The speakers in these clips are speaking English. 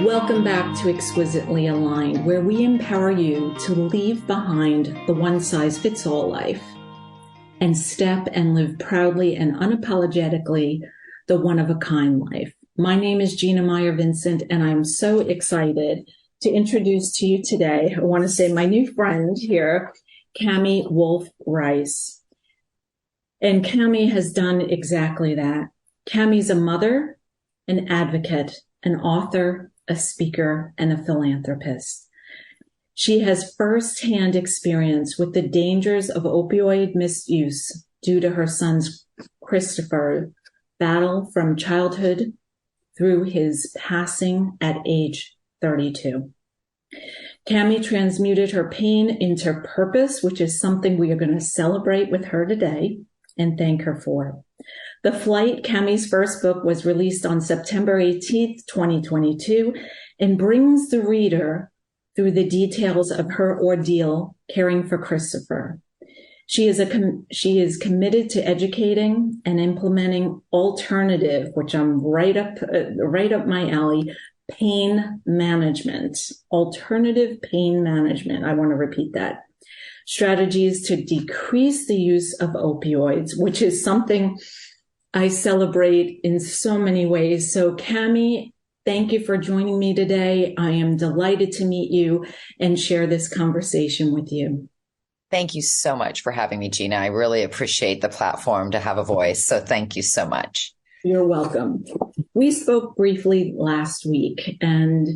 Welcome back to Exquisitely Aligned, where we empower you to leave behind the one-size-fits-all life and step and live proudly and unapologetically the one-of-a-kind life. My name is Gina Meyer Vincent, and I'm so excited to introduce to you today, I want to say my new friend here, Cammie Wolf-Rice. And Cammie has done exactly that. Cammie's a mother, an advocate, an author, a speaker, and a philanthropist. She has firsthand experience with the dangers of opioid misuse due to her son's Christopher battle from childhood through his passing at age 32. Cammie transmuted her pain into purpose, which is something we are going to celebrate with her today and thank her for. The Flight, Cammie's first book, was released on September 18th, 2022, and brings the reader through the details of her ordeal caring for Christopher. She is committed to educating and implementing alternative, which I'm right up my alley, pain management, alternative pain management. I want to repeat that. Strategies to decrease the use of opioids, which is something I celebrate in so many ways. So Cammie, thank you for joining me today. I am delighted to meet you and share this conversation with you. Thank you so much for having me, Gina. I really appreciate the platform to have a voice. So thank you so much. You're welcome. We spoke briefly last week, and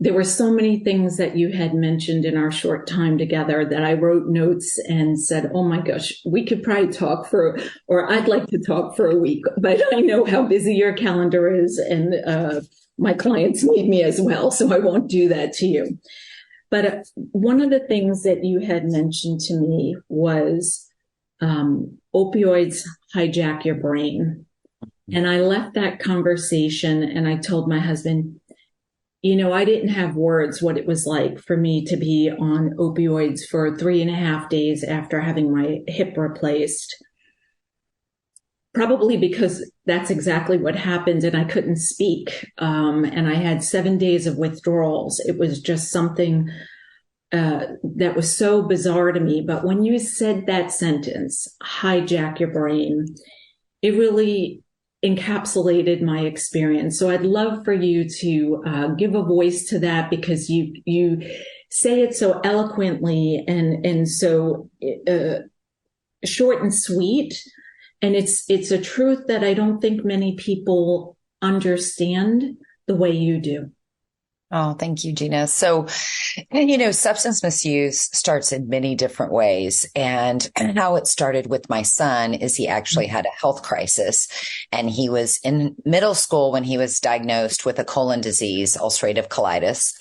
there were so many things that you had mentioned in our short time together that I wrote notes and said, oh my gosh, we could probably talk or I'd like to talk for a week, but I know how busy your calendar is, and my clients need me as well, so I won't do that to you. But one of the things that you had mentioned to me was opioids hijack your brain. And I left that conversation and I told my husband, you know, I didn't have words what it was like for me to be on opioids for 3.5 days after having my hip replaced. Probably because that's exactly what happened and I couldn't speak. And I had 7 days of withdrawals. It was just something that was so bizarre to me. But when you said that sentence, hijack your brain, it really encapsulated my experience. So I'd love for you to give a voice to that, because you say it so eloquently and so short and sweet. And it's a truth that I don't think many people understand the way you do. Oh, thank you, Gina. So, substance misuse starts in many different ways. And how it started with my son is he actually had a health crisis, and he was in middle school when he was diagnosed with a colon disease, ulcerative colitis.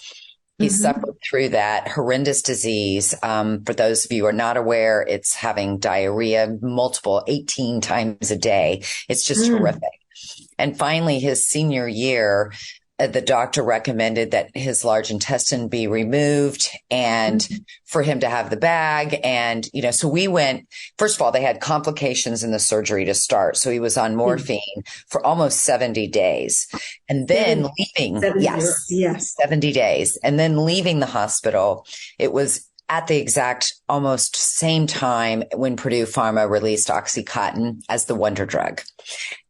He suffered through that horrendous disease. For those of you who are not aware, it's having diarrhea 18 times a day. It's just horrific. And finally, his senior year, the doctor recommended that his large intestine be removed and for him to have the bag. And, so we went, first of all, they had complications in the surgery to start. So he was on morphine for almost 70 days and then leaving. 70 days. And then leaving the hospital. It was at the exact almost same time when Purdue Pharma released Oxycontin as the wonder drug.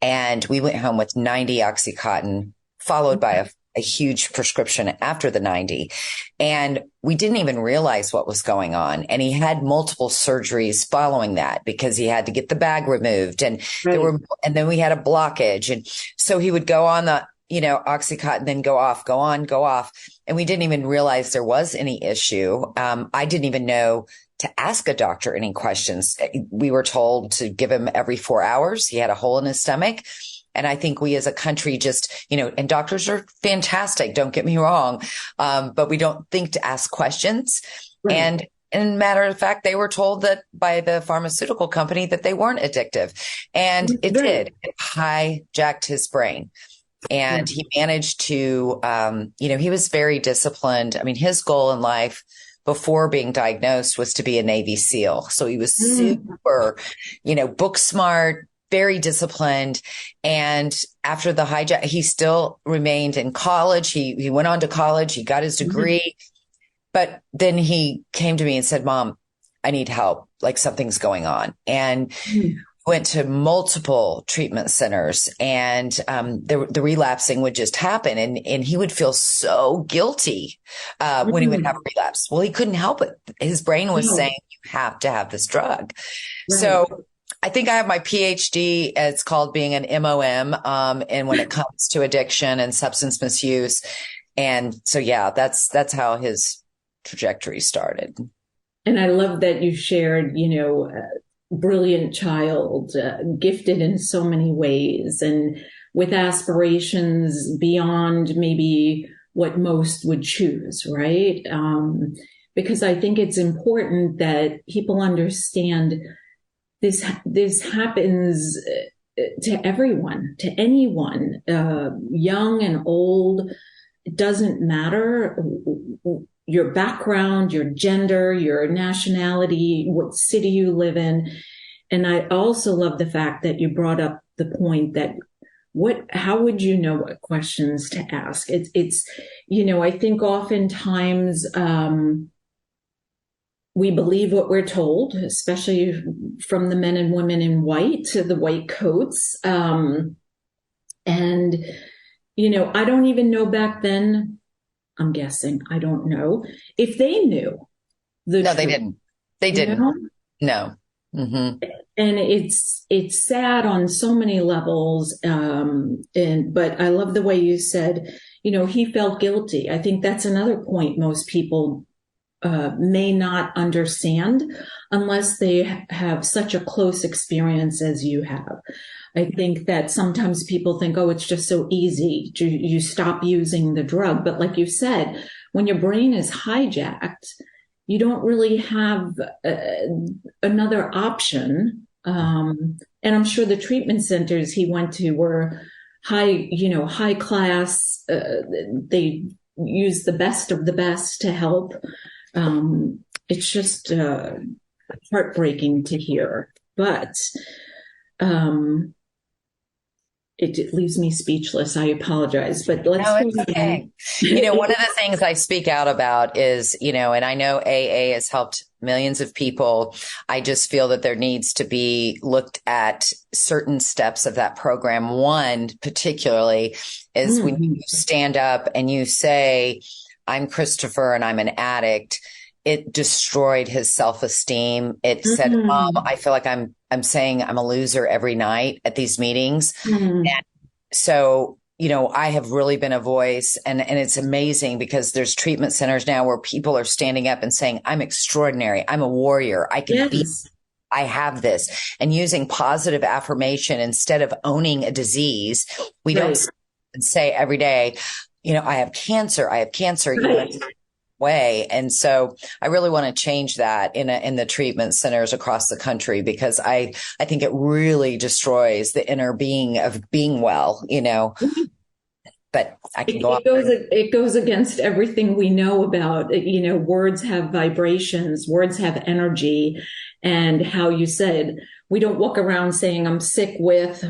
And we went home with 90 Oxycontin, followed by a huge prescription after the 90. And we didn't even realize what was going on. And he had multiple surgeries following that because he had to get the bag removed. And and then we had a blockage. And so he would go on the, Oxycontin, then go off. And we didn't even realize there was any issue. I didn't even know to ask a doctor any questions. We were told to give him every 4 hours. He had a hole in his stomach. And I think we as a country just, and doctors are fantastic, don't get me wrong, but we don't think to ask questions. Right. And in matter of fact, they were told that by the pharmaceutical company that they weren't addictive. And it did. It hijacked his brain. And he managed to, he was very disciplined. I mean, his goal in life before being diagnosed was to be a Navy SEAL. So he was super, book smart, very disciplined. And after the hijack, he still remained in college. He went on to college. He got his degree. But then he came to me and said, Mom, I need help. Like something's going on. And went to multiple treatment centers, and the relapsing would just happen. And he would feel so guilty when he would have a relapse. Well, he couldn't help it. His brain was saying, you have to have this drug. Right. So I think I have my PhD. It's called being an MOM. And when it comes to addiction and substance misuse. And so, yeah, that's how his trajectory started. And I love that you shared, brilliant child, gifted in so many ways and with aspirations beyond maybe what most would choose, right? Because I think it's important that people understand this happens to everyone, to anyone, young and old. It doesn't matter your background, your gender, your nationality, what city you live in. And I also love the fact that you brought up the point that how would you know what questions to ask? It's I think oftentimes, we believe what we're told, especially from the men and women in white to the white coats. And, I don't even know back then, I'm guessing, I don't know if they knew the truth. They didn't. They didn't. No. Mm-hmm. And it's sad on so many levels. But I love the way you said, he felt guilty. I think that's another point most people may not understand unless they have such a close experience as you have. I think that sometimes people think, oh, it's just so easy. You stop using the drug. But like you said, when your brain is hijacked, you don't really have another option. And I'm sure the treatment centers he went to were high class. They use the best of the best to help. It's just heartbreaking to hear, but it leaves me speechless. I apologize, but let's. No, it's okay. One of the things I speak out about is, and I know AA has helped millions of people. I just feel that there needs to be looked at certain steps of that program. One particularly is when you stand up and you say, I'm Christopher and I'm an addict. It destroyed his self-esteem. It said, Mom, I feel like I'm saying I'm a loser every night at these meetings. And so, I have really been a voice, and it's amazing because there's treatment centers now where people are standing up and saying, I'm extraordinary. I'm a warrior. I can be, I have this, and using positive affirmation instead of owning a disease. We don't say every day, I have cancer. I have cancer. Way. And so I really want to change that in the treatment centers across the country, because I think it really destroys the inner being of being well, but I can go on. It goes against everything we know about, words have vibrations, words have energy, and how you said, we don't walk around saying I'm sick with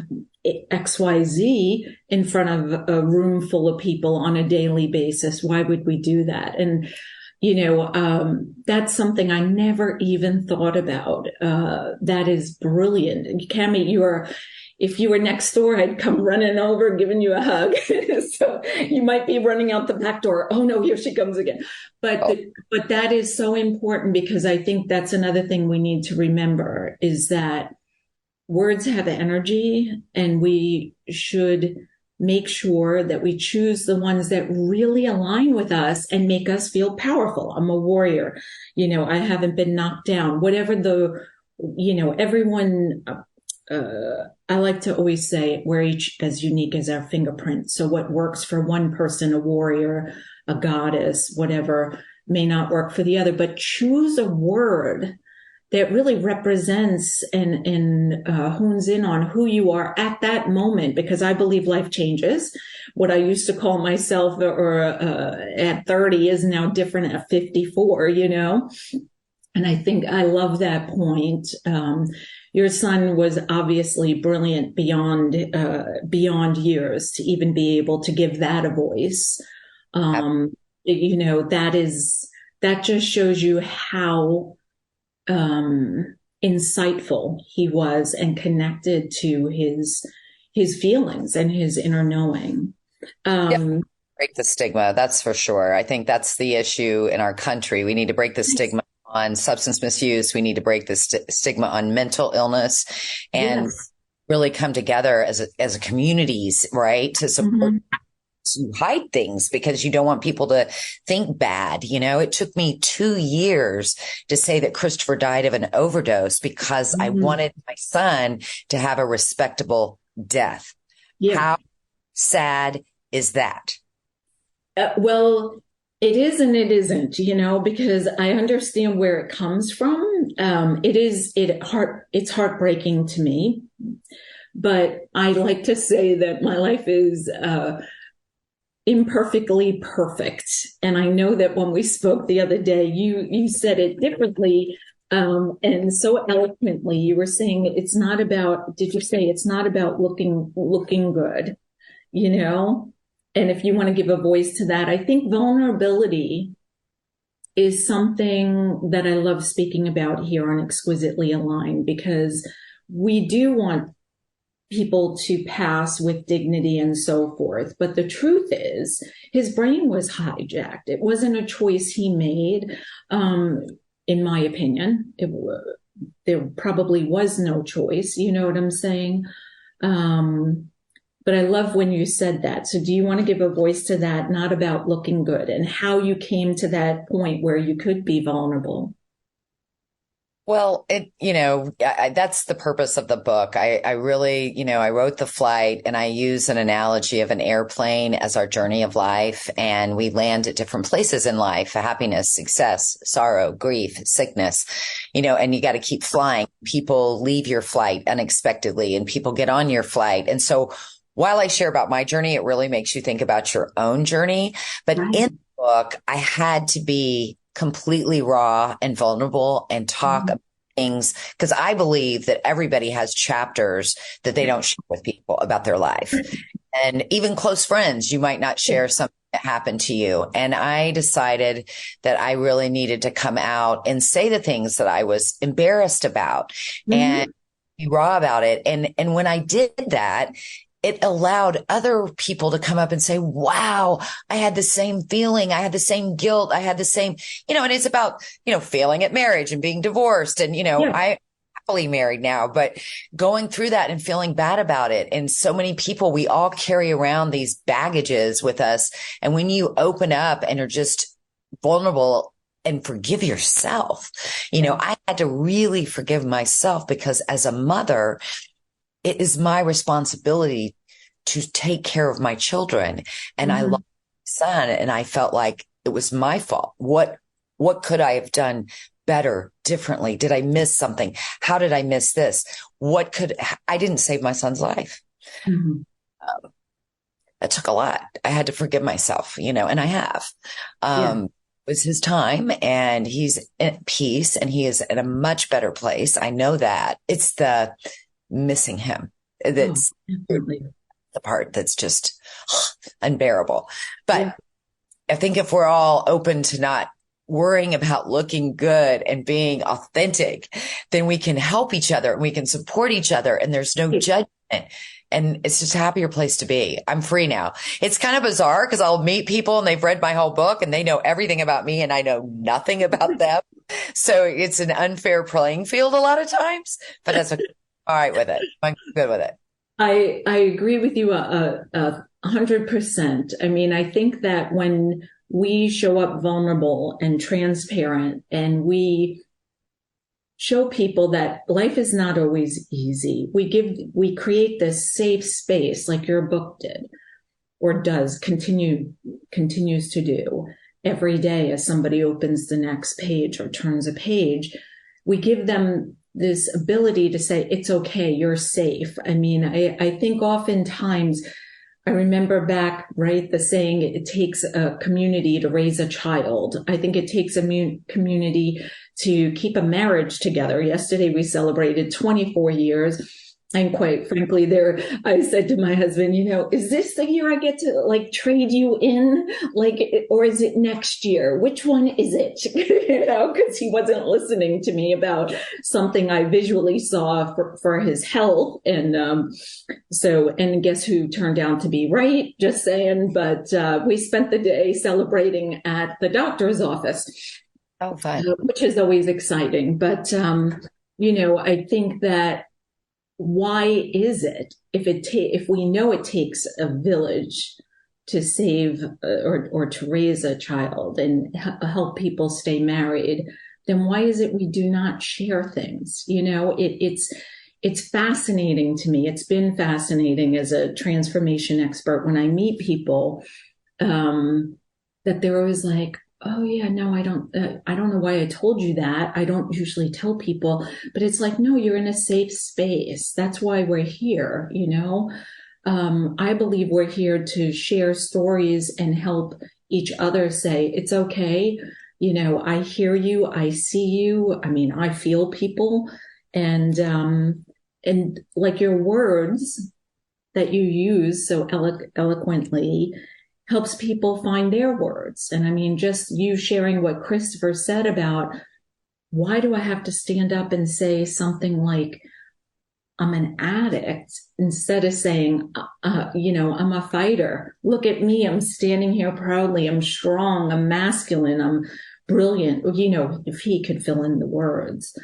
XYZ in front of a room full of people on a daily basis. Why would we do that? And, that's something I never even thought about. That is brilliant. Cammie, if you were next door, I'd come running over, giving you a hug. So you might be running out the back door. Oh no, here she comes again. But that is so important, because I think that's another thing we need to remember is that words have energy, and we should make sure that we choose the ones that really align with us and make us feel powerful. I'm a warrior. I haven't been knocked down. Whatever everyone, I like to always say we're each as unique as our fingerprint. So what works for one person, a warrior, a goddess, whatever, may not work for the other, but choose a word that really represents and hones in on who you are at that moment, because I believe life changes. What I used to call myself at 30 is now different at 54, And I think I love that point. your son was obviously brilliant beyond years to even be able to give that a voice. Um, that just shows you how insightful he was and connected to his feelings and his inner knowing. Yep. Break the stigma, that's for sure. I think that's the issue in our country. We need to break the stigma on substance misuse. We need to break the stigma on mental illness and Yes. really come together as a communities, right? To support. You hide things because you don't want people to think bad. It took me 2 years to say that Christopher died of an overdose because I wanted my son to have a respectable death. Yeah. How sad is that? Well, it is and it isn't, because I understand where it comes from. It's heartbreaking to me, but I like to say that my life is imperfectly perfect. And I know that when we spoke the other day, you said it differently, and so eloquently. You were saying it's not about. Did you say it's not about looking good? And if you want to give a voice to that, I think vulnerability is something that I love speaking about here on Exquisitely Aligned, because we do want people to pass with dignity and so forth. But the truth is, his brain was hijacked. It wasn't a choice he made, in my opinion. There probably was no choice. You know what I'm saying? But I love when you said that. So do you want to give a voice to that, not about looking good, and how you came to that point where you could be vulnerable? Well, that's the purpose of the book. I really, I wrote The Flight, and I use an analogy of an airplane as our journey of life. And we land at different places in life: happiness, success, sorrow, grief, sickness, and you got to keep flying. People leave your flight unexpectedly and people get on your flight. And so while I share about my journey, it really makes you think about your own journey. But in the book, I had to be completely raw and vulnerable and talk about things, because I believe that everybody has chapters that they don't share with people about their life. And even close friends, you might not share something that happened to you. And I decided that I really needed to come out and say the things that I was embarrassed about and be raw about it. And when I did that, it allowed other people to come up and say, wow, I had the same feeling. I had the same guilt. I had the same, and it's about, failing at marriage and being divorced. And, I'm happily married now, but going through that and feeling bad about it. And so many people, we all carry around these baggages with us. And when you open up and are just vulnerable and forgive yourself, I had to really forgive myself, because as a mother, it is my responsibility to take care of my children. And I love my son, and I felt like it was my fault. What could I have done better, differently? Did I miss something? How did I miss this? I didn't save my son's life. That took a lot. I had to forgive myself, and I have. It was his time, and he's at peace, and he is in a much better place. I know that. It's the missing him that's the part that's just unbearable. But I think if we're all open to not worrying about looking good and being authentic, then we can help each other and we can support each other, and there's no judgment. And it's just a happier place to be. I'm free now. It's kind of bizarre because I'll meet people and they've read my whole book and they know everything about me and I know nothing about them. So it's an unfair playing field a lot of times, but that's okay. All right with it. I'm good with it. I agree with you 100%. I mean, I think that when we show up vulnerable and transparent, and we show people that life is not always easy, we create this safe space, like your book did, or continues to do every day as somebody opens the next page or turns a page. We give them this ability to say, it's okay, you're safe. I mean, I think oftentimes I remember back, right, the saying, it takes a community to raise a child. I think it takes a community to keep a marriage together. Yesterday we celebrated 24 years. And quite frankly, I said to my husband, is this the year I get to like trade you in? Like, or is it next year? Which one is it? Because he wasn't listening to me about something I visually saw for his health. And, and guess who turned out to be right? Just saying. But, we spent the day celebrating at the doctor's office. Oh, fun. Which is always exciting. But, I think that, why is it if we know it takes a village to save or to raise a child and help people stay married, then why is it we do not share things? It's fascinating to me. It's been fascinating as a transformation expert when I meet people, that they're always like, oh yeah, no, I don't know why I told you that. I don't usually tell people, but it's like, no, you're in a safe space. That's why we're here. I believe we're here to share stories and help each other say, it's okay. I hear you. I see you. I mean, I feel people, and like your words that you use so eloquently helps people find their words. And I mean, just you sharing what Christopher said about, why do I have to stand up and say something like, I'm an addict, instead of saying, I'm a fighter. Look at me. I'm standing here proudly. I'm strong. I'm masculine. I'm brilliant. If he could fill in the words.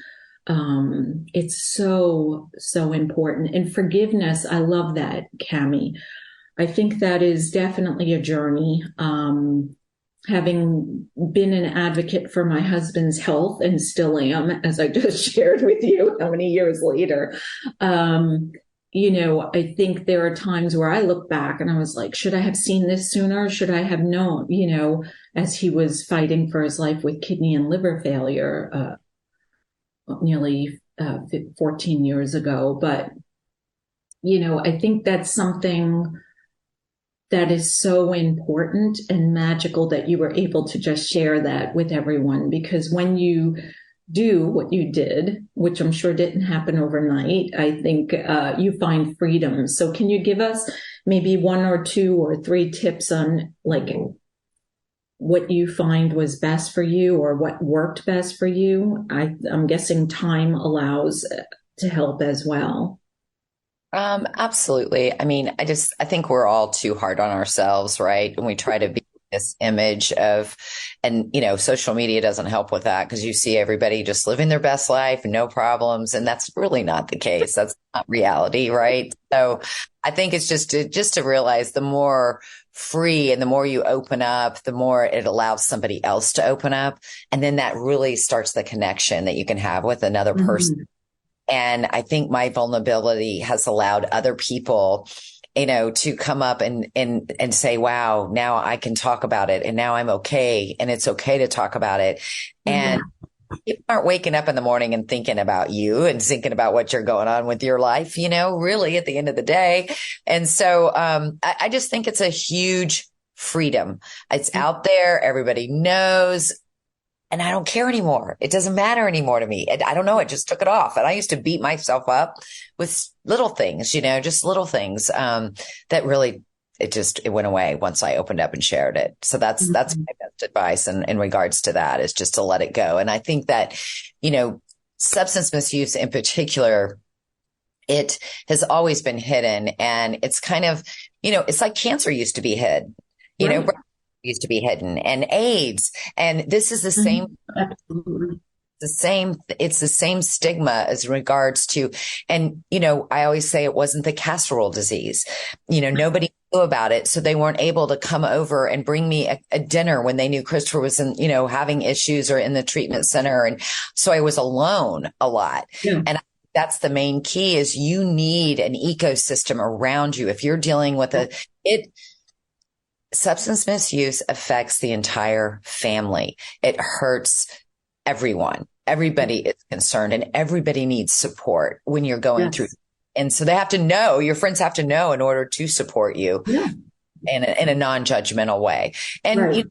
It's so, so important. And forgiveness. I love that, Cammie. I think that is definitely a journey. Having been an advocate for my husband's health and still am, as I just shared with you, how many years later, I think there are times where I look back and I was like, should I have seen this sooner? Should I have known, as he was fighting for his life with kidney and liver failure, nearly 14 years ago. But, I think that's something that is so important and magical that you were able to just share that with everyone. Because when you do what you did, which I'm sure didn't happen overnight, I think you find freedom. So can you give us maybe 1 or 2 or 3 tips on like what you find was best for you or what worked best for you? I'm guessing time allows to help as well. Absolutely. I mean, I think we're all too hard on ourselves, right? And we try to be this image of, and, social media doesn't help with that because you see everybody just living their best life, no problems. And that's really not the case. That's not reality, right? So I think it's just to realize the more free and the more you open up, the more it allows somebody else to open up. And then that really starts the connection that you can have with another person. Mm-hmm. And I think my vulnerability has allowed other people, to come up and say, wow, now I can talk about it. And now I'm okay. And it's okay to talk about it. And people aren't waking up in the morning and thinking about you and thinking about what you're going on with your life, really at the end of the day. And so, I just think it's a huge freedom. It's out there. Everybody knows. And I don't care anymore. It doesn't matter anymore to me. I don't know. I just took it off. And I used to beat myself up with little things, just little things, that really, it went away once I opened up and shared it. So that's my best advice in regards to that, is just to let it go. And I think that, substance misuse in particular, it has always been hidden, and it's kind of, it's like cancer used to be hid, right. Used to be hidden, and AIDS. And this is the same, it's the same stigma as regards to, and, I always say it wasn't the casserole disease. Nobody knew about it. So they weren't able to come over and bring me a dinner when they knew Christopher was in, having issues or in the treatment center. And so I was alone a lot. Yeah. And that's the main key, is you need an ecosystem around you. If you're dealing with substance misuse affects the entire family. It hurts everyone. Everybody is concerned, and everybody needs support when you're going through And so they have to know, your friends have to know in order to support you Yeah. in a non-judgmental way. And Right. it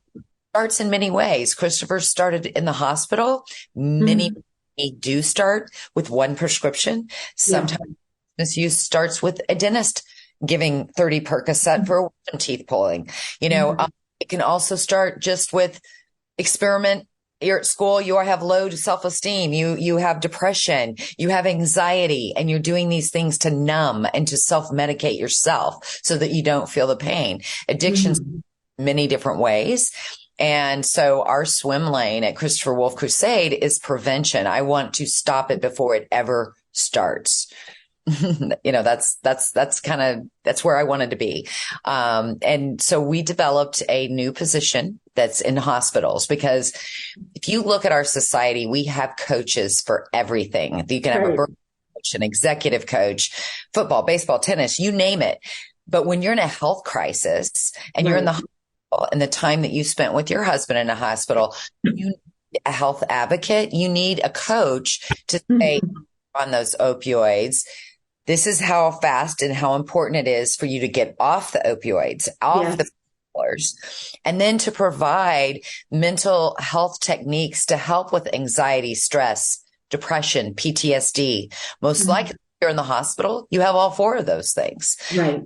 starts in many ways. Christopher started in the hospital. Many Mhm. do start with one prescription. Yeah. Sometimes misuse starts with a dentist giving 30 Percocet for wisdom teeth pulling. Mhm. It can also start just with experiment. You're at school, you have low self-esteem, you have depression, you have anxiety, and you're doing these things to numb and to self-medicate yourself so that you don't feel the pain. Addictions Mhm. many different ways. And so our swim lane at Christopher Wolf Crusade is prevention. I want to stop it before it ever starts. That's where I wanted to be. And so we developed a new position that's in hospitals, because if you look at our society, we have coaches for everything. You can have a Right. birth coach, an executive coach, football, baseball, tennis, you name it. But when you're in a health crisis and you're in Right. the hospital, and the time that you spent with your husband in a hospital, you need a health advocate, you need a coach to say Mhm. on those opioids, this is how fast and how important it is for you to get off the opioids, off the Yes. painkillers, and then to provide mental health techniques to help with anxiety, stress, depression, PTSD. Most Mhm. likely, you're in the hospital, you have all four of those things. Right.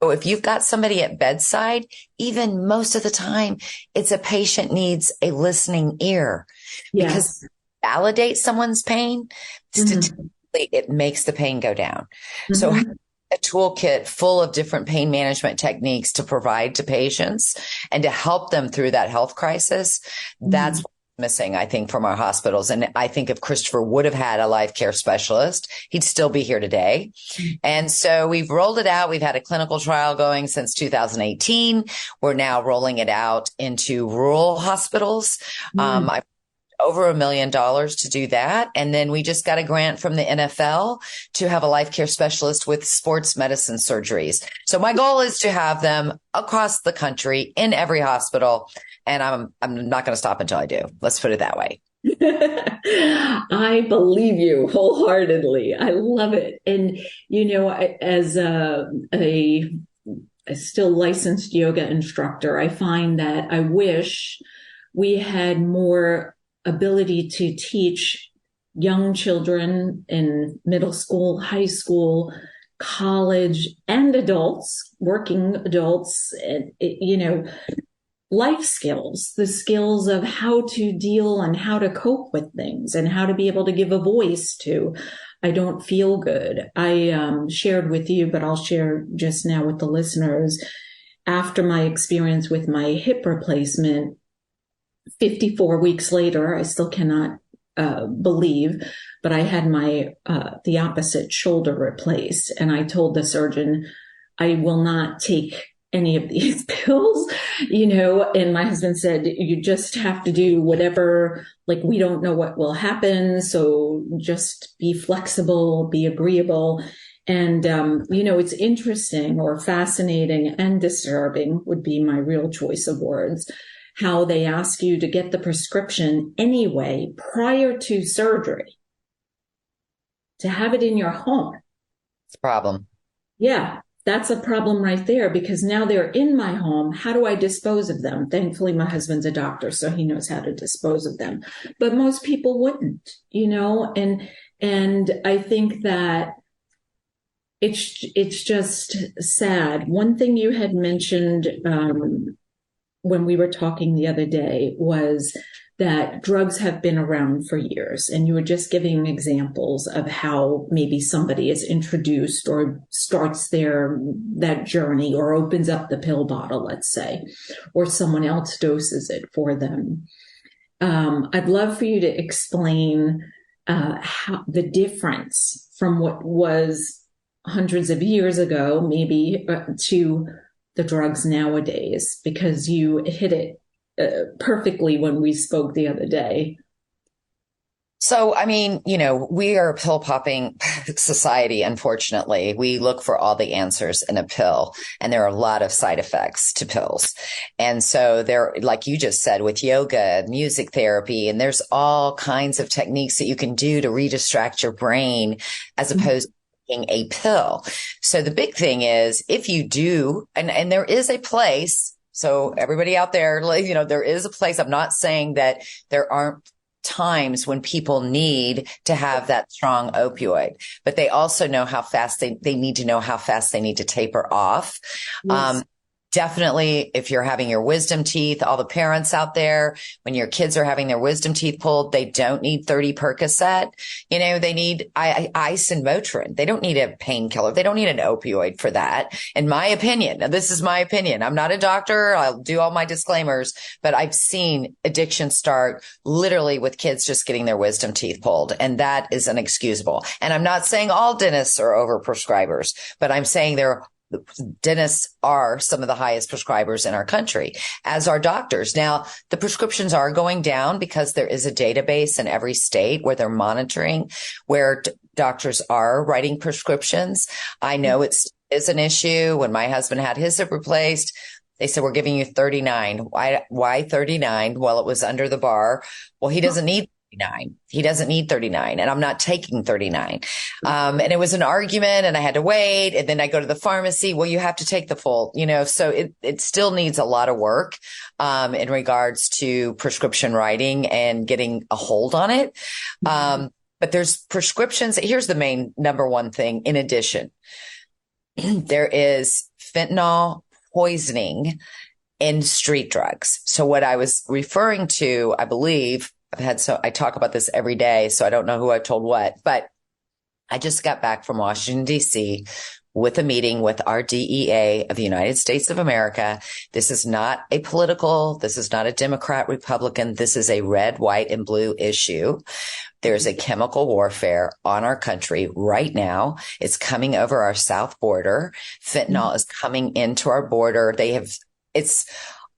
So if you've got somebody at bedside, even most of the time, it's a patient needs a listening ear, because Yes. validate someone's pain, Mhm. it makes the pain go down. So Mhm. a toolkit full of different pain management techniques to provide to patients and to help them through that health crisis. That's Mhm. what's missing, I think, from our hospitals. And I think if Christopher would have had a life care specialist, he'd still be here today. And so we've rolled it out. We've had a clinical trial going since 2018. We're now rolling it out into rural hospitals. Mhm. I over $1 million to do that. And then we just got a grant from the NFL to have a life care specialist with sports medicine surgeries. So my goal is to have them across the country in every hospital. And I'm not going to stop until I do. Let's put it that way. I believe you wholeheartedly. I love it. And, as a still licensed yoga instructor, I find that I wish we had more ability to teach young children in middle school, high school, college, and adults, working adults, life skills, the skills of how to deal and how to cope with things and how to be able to give a voice to, I don't feel good. I shared with you, but I'll share just now with the listeners. After my experience with my hip replacement, 54 weeks later, I still cannot believe, but I had the opposite shoulder replaced. And I told the surgeon, I will not take any of these pills, and my husband said, you just have to do whatever, like, we don't know what will happen. So just be flexible, be agreeable. And, it's interesting or fascinating and disturbing would be my real choice of words, how they ask you to get the prescription anyway prior to surgery to have it in your home. It's a problem. Yeah, that's a problem right there because now they're in my home. How do I dispose of them? Thankfully, my husband's a doctor, so he knows how to dispose of them. But most people wouldn't, and I think that it's just sad. One thing you had mentioned when we were talking the other day was that drugs have been around for years. And you were just giving examples of how maybe somebody is introduced or starts that journey or opens up the pill bottle, let's say, or someone else doses it for them. I'd love for you to explain how the difference from what was hundreds of years ago, maybe, to the drugs nowadays, because you hit it perfectly when we spoke the other day. So, I mean, we are a pill popping society, unfortunately. We look for all the answers in a pill, and there are a lot of side effects to pills. And so there, like you just said, with yoga, music therapy, and there's all kinds of techniques that you can do to redistract your brain as opposed to taking a pill. So the big thing is if you do, and there is a place. So everybody out there, there is a place. I'm not saying that there aren't times when people need to have that strong opioid, but they also know how fast they need to know how fast they need to taper off. Yes. Definitely, if you're having your wisdom teeth, all the parents out there, when your kids are having their wisdom teeth pulled, they don't need 30 Percocet. They need ice and Motrin. They don't need a painkiller. They don't need an opioid for that. In my opinion, now this is my opinion. I'm not a doctor. I'll do all my disclaimers, but I've seen addiction start literally with kids just getting their wisdom teeth pulled. And that is inexcusable. And I'm not saying all dentists are overprescribers, but I'm saying dentists are some of the highest prescribers in our country, as are doctors. Now, the prescriptions are going down because there is a database in every state where they're monitoring where doctors are writing prescriptions. I know it is an issue. When my husband had his hip replaced, they said, we're giving you 39. Why 39? Well, it was under the bar. Well, he doesn't need 39. He doesn't need 39, and I'm not taking 39. And it was an argument, and I had to wait. And then I go to the pharmacy. Well, you have to take the full, so it still needs a lot of work, in regards to prescription writing and getting a hold on it. But there's prescriptions. Here's the main number one thing. In addition, there is fentanyl poisoning in street drugs. So what I was referring to, I believe, I talk about this every day, so I don't know who I told what, but I just got back from Washington, D.C. with a meeting with our DEA of the United States of America. This is not this is not a Democrat, Republican. This is a red, white, and blue issue. There's a chemical warfare on our country right now. It's coming over our south border. Fentanyl is coming into our border. It's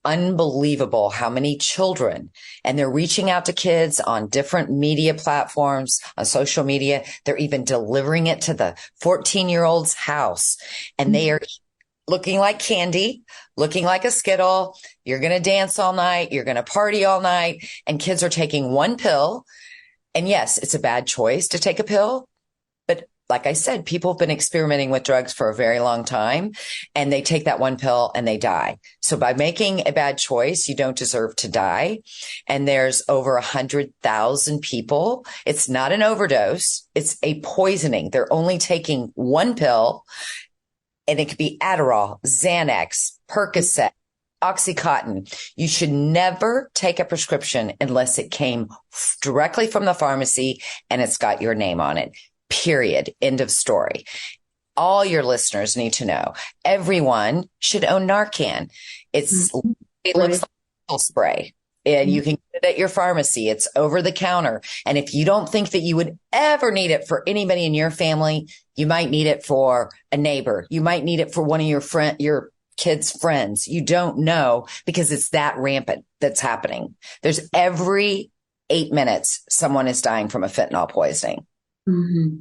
unbelievable how many children, and they're reaching out to kids on different media platforms, on social media. They're even delivering it to the 14-year-old's house, and they are looking like candy, looking like a Skittle. You're going to dance all night. You're going to party all night. And kids are taking one pill. And yes, it's a bad choice to take a pill. But like I said, people have been experimenting with drugs for a very long time, and they take that one pill and they die. So by making a bad choice, you don't deserve to die. And there's over 100,000 people. It's not an overdose. It's a poisoning. They're only taking one pill, and it could be Adderall, Xanax, Percocet, Oxycontin. You should never take a prescription unless it came directly from the pharmacy and it's got your name on it. Period. End of story. All your listeners need to know. Everyone should own Narcan. It looks like a spray, and you can get it at your pharmacy. It's over the counter. And if you don't think that you would ever need it for anybody in your family, you might need it for a neighbor. You might need it for one of your kids' friends. You don't know, because it's that rampant that's happening. There's every 8 minutes, someone is dying from a fentanyl poisoning. Mm-hmm.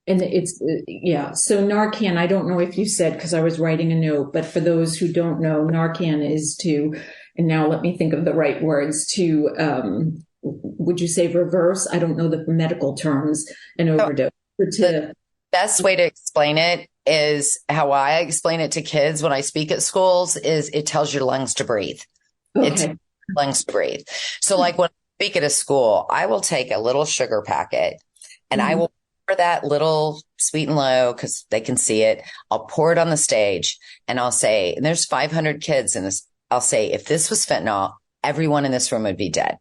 And So Narcan, I don't know if you said, because I was writing a note, but for those who don't know, Narcan is and now let me think of the right words, would you say reverse? I don't know the medical terms, an overdose. The best way to explain it is how I explain it to kids when I speak at schools is it tells your lungs to breathe. Okay. It tells your lungs to breathe. So like when I speak at a school, I will take a little sugar packet, and I will pour that little sweet and low, because they can see it. I'll pour it on the stage, and I'll say, and there's 500 kids in this. I'll say, if this was fentanyl, everyone in this room would be dead.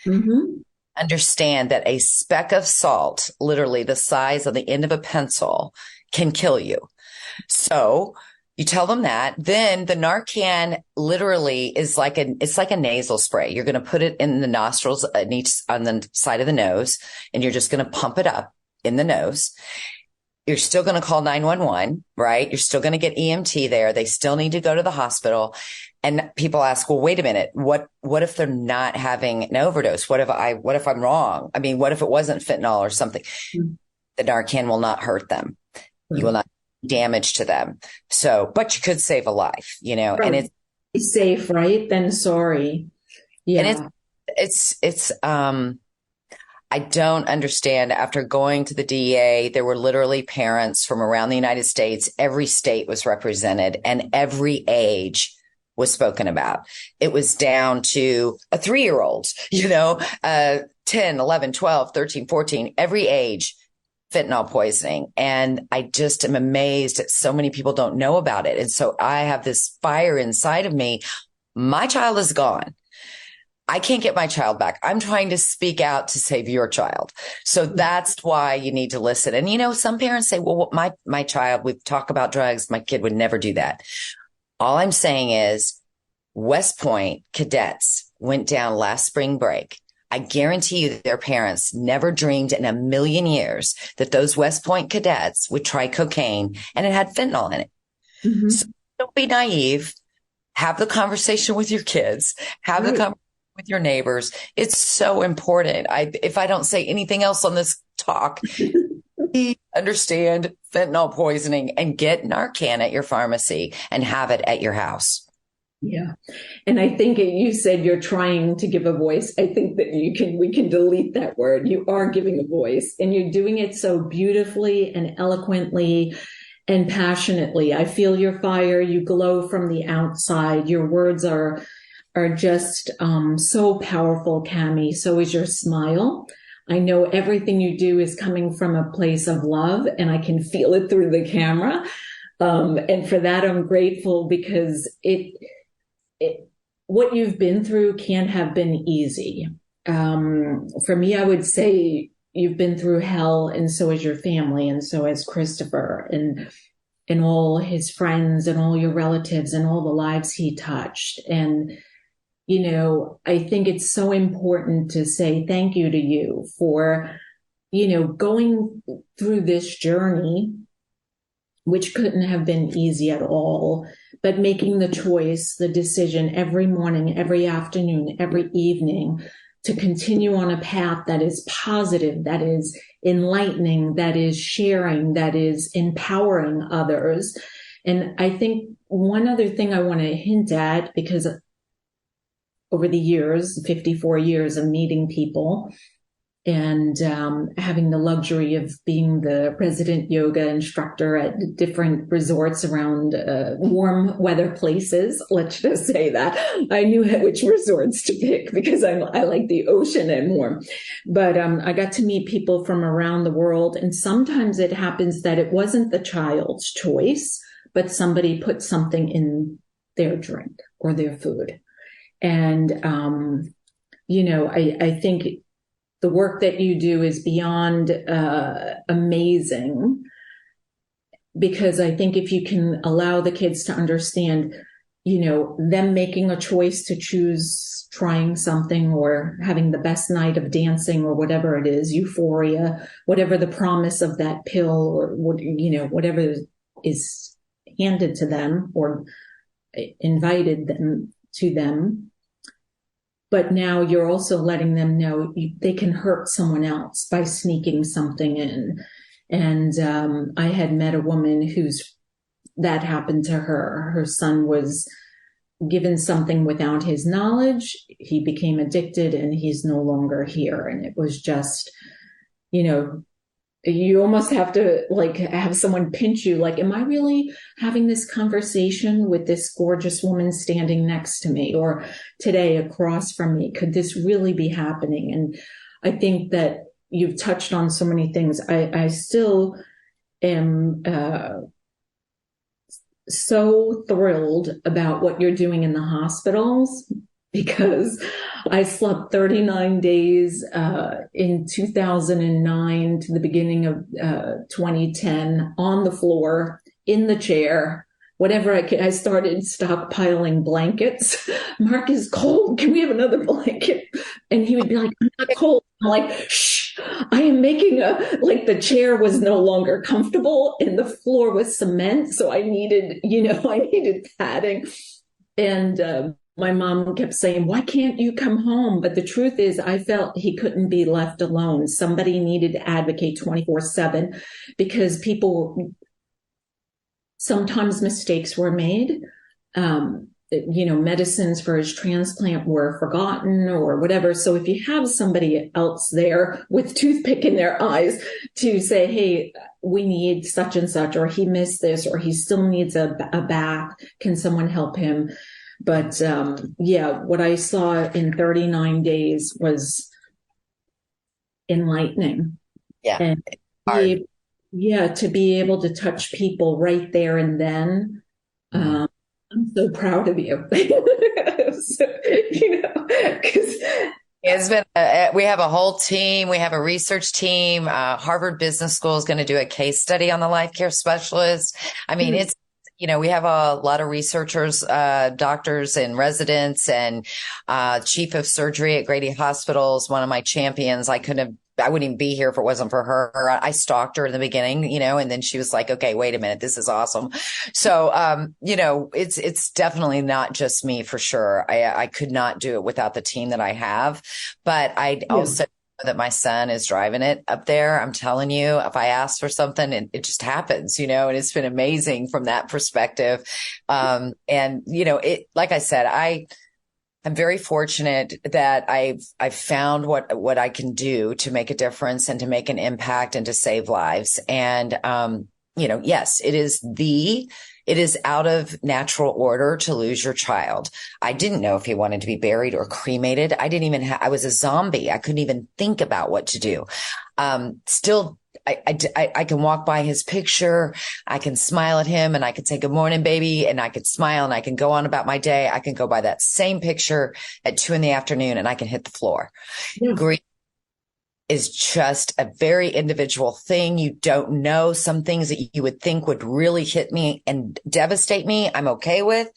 Mm-hmm. Understand that a speck of salt, literally the size of the end of a pencil, can kill you. So you tell them that. Then the Narcan literally is it's like a nasal spray. You're going to put it in the nostrils on the side of the nose, and you're just going to pump it up in the nose. You're still going to call 911, right? You're still going to get EMT there. They still need to go to the hospital. And people ask, well, wait a minute. What if they're not having an overdose? What if I'm wrong? I mean, what if it wasn't fentanyl or something? Mm-hmm. The Narcan will not hurt them. Mm-hmm. You will not do damage to them. So, but you could save a life, right. And it's safe, right? Then sorry. Yeah. And I don't understand. After going to the DEA, there were literally parents from around the United States. Every state was represented and every age was spoken about. It was down to a 3-year-old, 10, 11, 12, 13, 14, every age, fentanyl poisoning. And I just am amazed that so many people don't know about it. And so I have this fire inside of me. My child is gone. I can't get my child back. I'm trying to speak out to save your child. So that's why you need to listen. And, some parents say, well, my child, we've talked about drugs. My kid would never do that. All I'm saying is West Point cadets went down last spring break. I guarantee you that their parents never dreamed in a million years that those West Point cadets would try cocaine and it had fentanyl in it. Mm-hmm. So don't be naive. Have the conversation with your kids. Have the conversation with your neighbors. It's so important. If I don't say anything else on this talk, understand fentanyl poisoning and get Narcan at your pharmacy and have it at your house. Yeah. And I think you said you're trying to give a voice. I think that we can delete that word. You are giving a voice and you're doing it so beautifully and eloquently and passionately. I feel your fire. You glow from the outside. Your words are just so powerful, Cammie. So is your smile. I know everything you do is coming from a place of love, and I can feel it through the camera. And for that, I'm grateful because what you've been through can't have been easy. For me, I would say you've been through hell, and so is your family, and so has Christopher, and all his friends, and all your relatives, and all the lives he touched. And I think it's so important to say thank you to you for, going through this journey, which couldn't have been easy at all, but making the choice, the decision every morning, every afternoon, every evening to continue on a path that is positive, that is enlightening, that is sharing, that is empowering others. And I think one other thing I want to hint at, because over the years, 54 years of meeting people and having the luxury of being the resident yoga instructor at different resorts around warm weather places. Let's just say that. I knew which resorts to pick because I like the ocean and warm. But I got to meet people from around the world. And sometimes it happens that it wasn't the child's choice, but somebody put something in their drink or their food. And, I think the work that you do is beyond amazing, because I think if you can allow the kids to understand, them making a choice to choose trying something or having the best night of dancing or whatever it is, euphoria, whatever the promise of that pill or, whatever is handed to them or invited them to them. But now you're also letting them know they can hurt someone else by sneaking something in. And I had met a woman that happened to her. Her son was given something without his knowledge. He became addicted and he's no longer here. And it was just, you almost have to have someone pinch you. Am I really having this conversation with this gorgeous woman standing next to me or today across from me? Could this really be happening? And I think that you've touched on so many things. I still am so thrilled about what you're doing in the hospitals, because I slept 39 days in 2009 to the beginning of 2010 on the floor, in the chair, whatever I could. I started stockpiling blankets. Mark is cold. Can we have another blanket? And he would be like, I'm not cold. I'm like, shh, I am making the chair was no longer comfortable and the floor was cement. So I needed padding. And my mom kept saying, why can't you come home? But the truth is, I felt he couldn't be left alone. Somebody needed to advocate 24/7 because sometimes mistakes were made. medicines for his transplant were forgotten or whatever. So if you have somebody else there with toothpick in their eyes to say, hey, we need such and such, or he missed this, or he still needs a bath, can someone help him? But yeah, what I saw in 39 days was enlightening. Yeah. And to be able to touch people right there and then. I'm so proud of you. So, because it's been, we have a whole team. We have a research team. Harvard Business School is going to do a case study on the life care specialist. I mean, it's, we have a lot of researchers, doctors and residents, and chief of surgery at Grady Hospitals, one of my champions. I wouldn't even be here if it wasn't for her. I stalked her in the beginning, and then she was like, okay, wait a minute. This is awesome. So, it's definitely not just me for sure. I could not do it without the team that I have, but I also know that my son is driving it up there. I'm telling you, if I ask for something, it just happens, and it's been amazing from that perspective. Like I said, I'm very fortunate that I've found what I can do to make a difference and to make an impact and to save lives. And, yes, it is out of natural order to lose your child. I didn't know if he wanted to be buried or cremated. I was a zombie. I couldn't even think about what to do. Still, I can walk by his picture. I can smile at him and I can say, good morning, baby. And I can smile and I can go on about my day. I can go by that same picture at 2 p.m. and I can hit the floor. Yeah. Grief is just a very individual thing. You don't know. Some things that you would think would really hit me and devastate me, I'm okay with.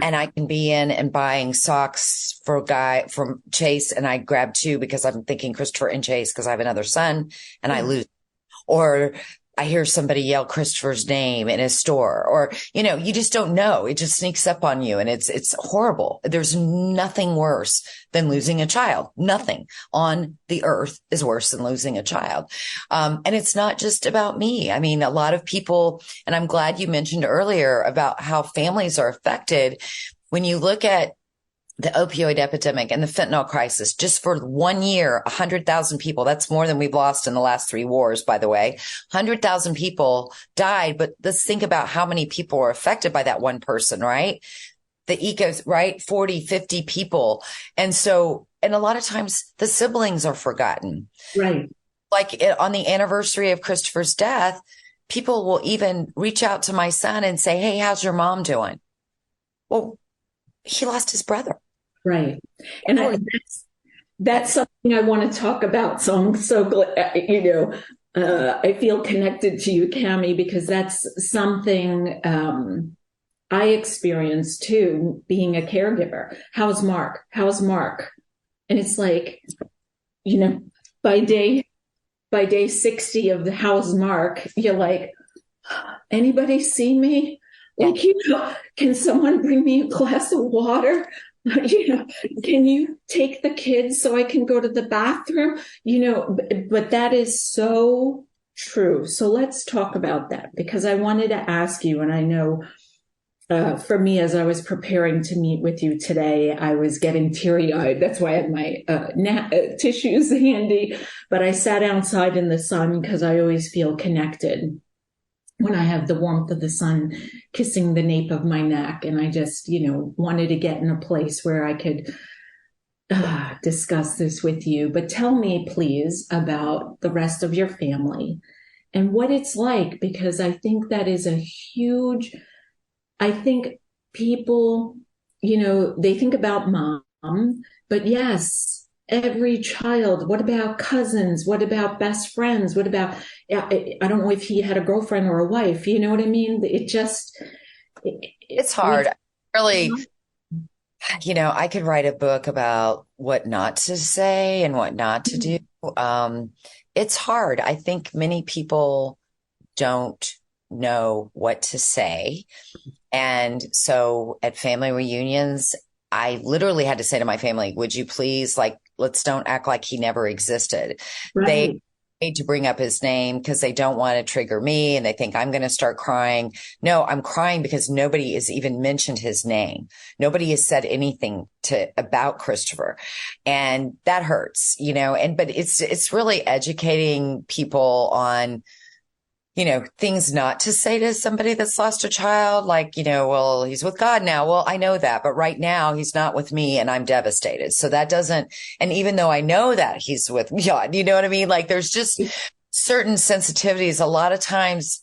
And I can be in and buying socks for a guy from Chase, and I grab 2 because I'm thinking Christopher and Chase because I have another son, and I lose. Or I hear somebody yell Christopher's name in a store, or, you just don't know. It just sneaks up on you, and it's horrible. There's nothing worse than losing a child. Nothing on the earth is worse than losing a child. And it's not just about me. I mean, a lot of people, and I'm glad you mentioned earlier about how families are affected. When you look at the opioid epidemic and the fentanyl crisis, just for 1 year, 100,000 people, that's more than we've lost in the last 3 wars, by the way. 100,000 people died, but let's think about how many people are affected by that one person, right? The ecos, right? 40, 50 people. And a lot of times the siblings are forgotten. Right. Like on the anniversary of Christopher's death, people will even reach out to my son and say, hey, how's your mom doing? Well, he lost his brother. Right. And that's something I want to talk about. So I'm so glad, I feel connected to you, Cammie, because that's something I experienced too, being a caregiver. How's Mark? How's Mark? And it's like, by day 60 of the how's Mark, you're like, anybody see me? Like, can someone bring me a glass of water? Can you take the kids so I can go to the bathroom? But that is so true. So let's talk about that, because I wanted to ask you, and I know for me, as I was preparing to meet with you today, I was getting teary-eyed. That's why I had my tissues handy. But I sat outside in the sun because I always feel connected when I have the warmth of the sun kissing the nape of my neck. And I just, wanted to get in a place where I could discuss this with you. But tell me, please, about the rest of your family and what it's like, because I think that is I think people, they think about mom, but yes, every child. What about cousins? What about best friends? What about, I don't know if he had a girlfriend or a wife, you know what I mean? It's hard. Really, I could write a book about what not to say and what not to do. It's hard. I think many people don't know what to say. And so at family reunions, I literally had to say to my family, would you please, let's don't act like he never existed. Right. to bring up his name because they don't want to trigger me and they think I'm going to start crying. No, I'm crying because nobody has even mentioned his name. Nobody has said anything about Christopher. And that hurts, but it's really educating people on, things not to say to somebody that's lost a child, like, well, he's with God now. Well, I know that, but right now he's not with me and I'm devastated. So that doesn't, and even though I know that he's with God, you know what I mean? Like there's just certain sensitivities. A lot of times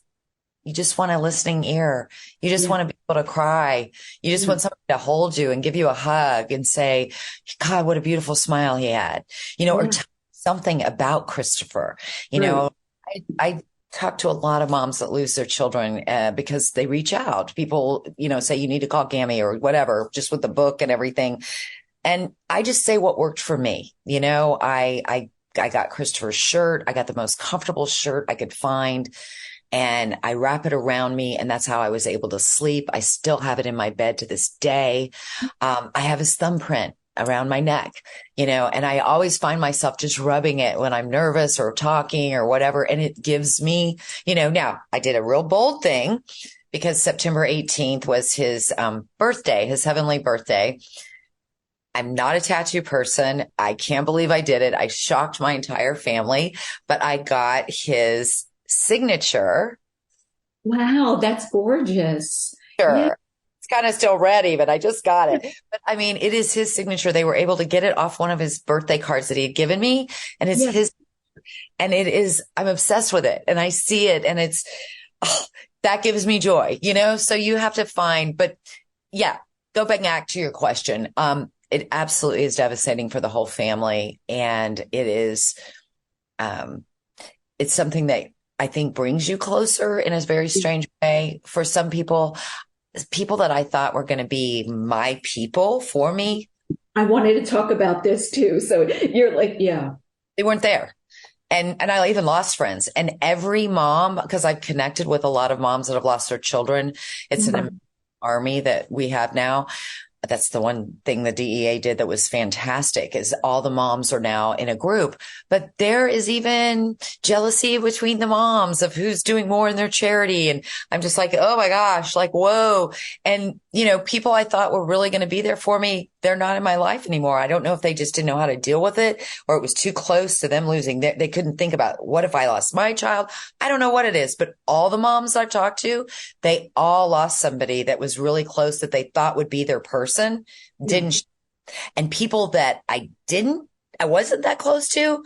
you just want a listening ear. You just want to be able to cry. You just want somebody to hold you and give you a hug and say, God, what a beautiful smile he had, or tell something about Christopher, I talk to a lot of moms that lose their children because they reach out. People, say you need to call Cammie or whatever, just with the book and everything. And I just say what worked for me. I got Christopher's shirt. I got the most comfortable shirt I could find and I wrap it around me. And that's how I was able to sleep. I still have it in my bed to this day. I have his thumbprint around my neck, and I always find myself just rubbing it when I'm nervous or talking or whatever. And it gives me, now I did a real bold thing because September 18th was his birthday, his heavenly birthday. I'm not a tattoo person. I can't believe I did it. I shocked my entire family, but I got his signature. Wow, that's gorgeous. Sure. Yeah. It's kind of still ready, but I just got it. But I mean, it is his signature. They were able to get it off one of his birthday cards that he had given me. And it's his, and I'm obsessed with it. And I see it and that gives me joy, so you have to find, but yeah, go back to your question. It absolutely is devastating for the whole family. And it is, it's something that I think brings you closer in a very strange way. For some people that I thought were going to be my people for me. I wanted to talk about this too. So you're like, yeah. They weren't there. And I even lost friends. And every mom, because I've connected with a lot of moms that have lost their children. It's an army that we have now. That's the one thing the DEA did that was fantastic is all the moms are now in a group, but there is even jealousy between the moms of who's doing more in their charity. And I'm just like, oh my gosh, like, whoa. And, people I thought were really going to be there for me, they're not in my life anymore. I don't know if they just didn't know how to deal with it or it was too close to them losing. They couldn't think about what if I lost my child? I don't know what it is, but all the moms I've talked to, they all lost somebody that was really close that they thought would be their person. Didn't. And people that I wasn't that close to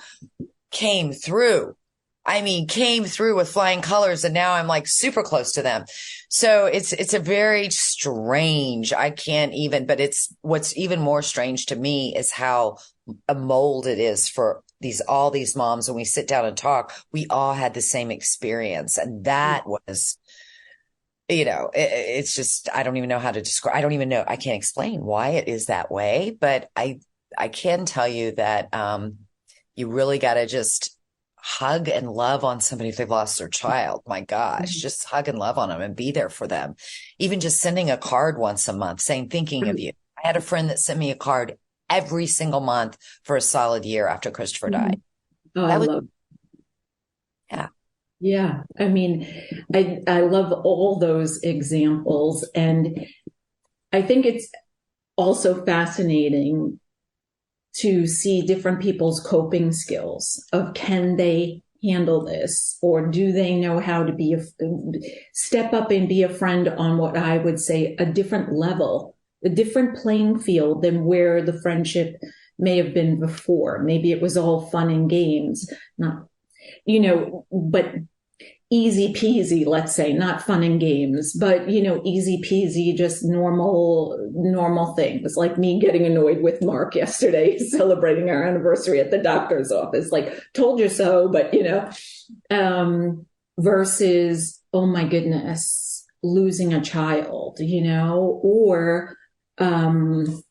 came through. I mean, came through with flying colors and now I'm like super close to them. So it's a very strange, but it's what's even more strange to me is how a mold it is for all these moms. When we sit down and talk, we all had the same experience. And that was, it's just, I don't even know how to describe. I don't even know. I can't explain why it is that way, but I can tell you that, you really got to just hug and love on somebody if they've lost their child. My gosh, just hug and love on them and be there for them. Even just sending a card once a month saying, thinking of you. I had a friend that sent me a card every single month for a solid year after Christopher died. Oh, I love. Yeah. Yeah. I mean, I love all those examples. And I think it's also fascinating to see different people's coping skills of can they handle this or do they know how to step up and be a friend on what I would say a different level, a different playing field than where the friendship may have been before. Maybe it was all fun and games, not, but easy peasy, let's say, not fun and games, but, easy peasy, just normal things like me getting annoyed with Mark yesterday, celebrating our anniversary at the doctor's office, like told you so, but, versus, oh my goodness, losing a child, or, even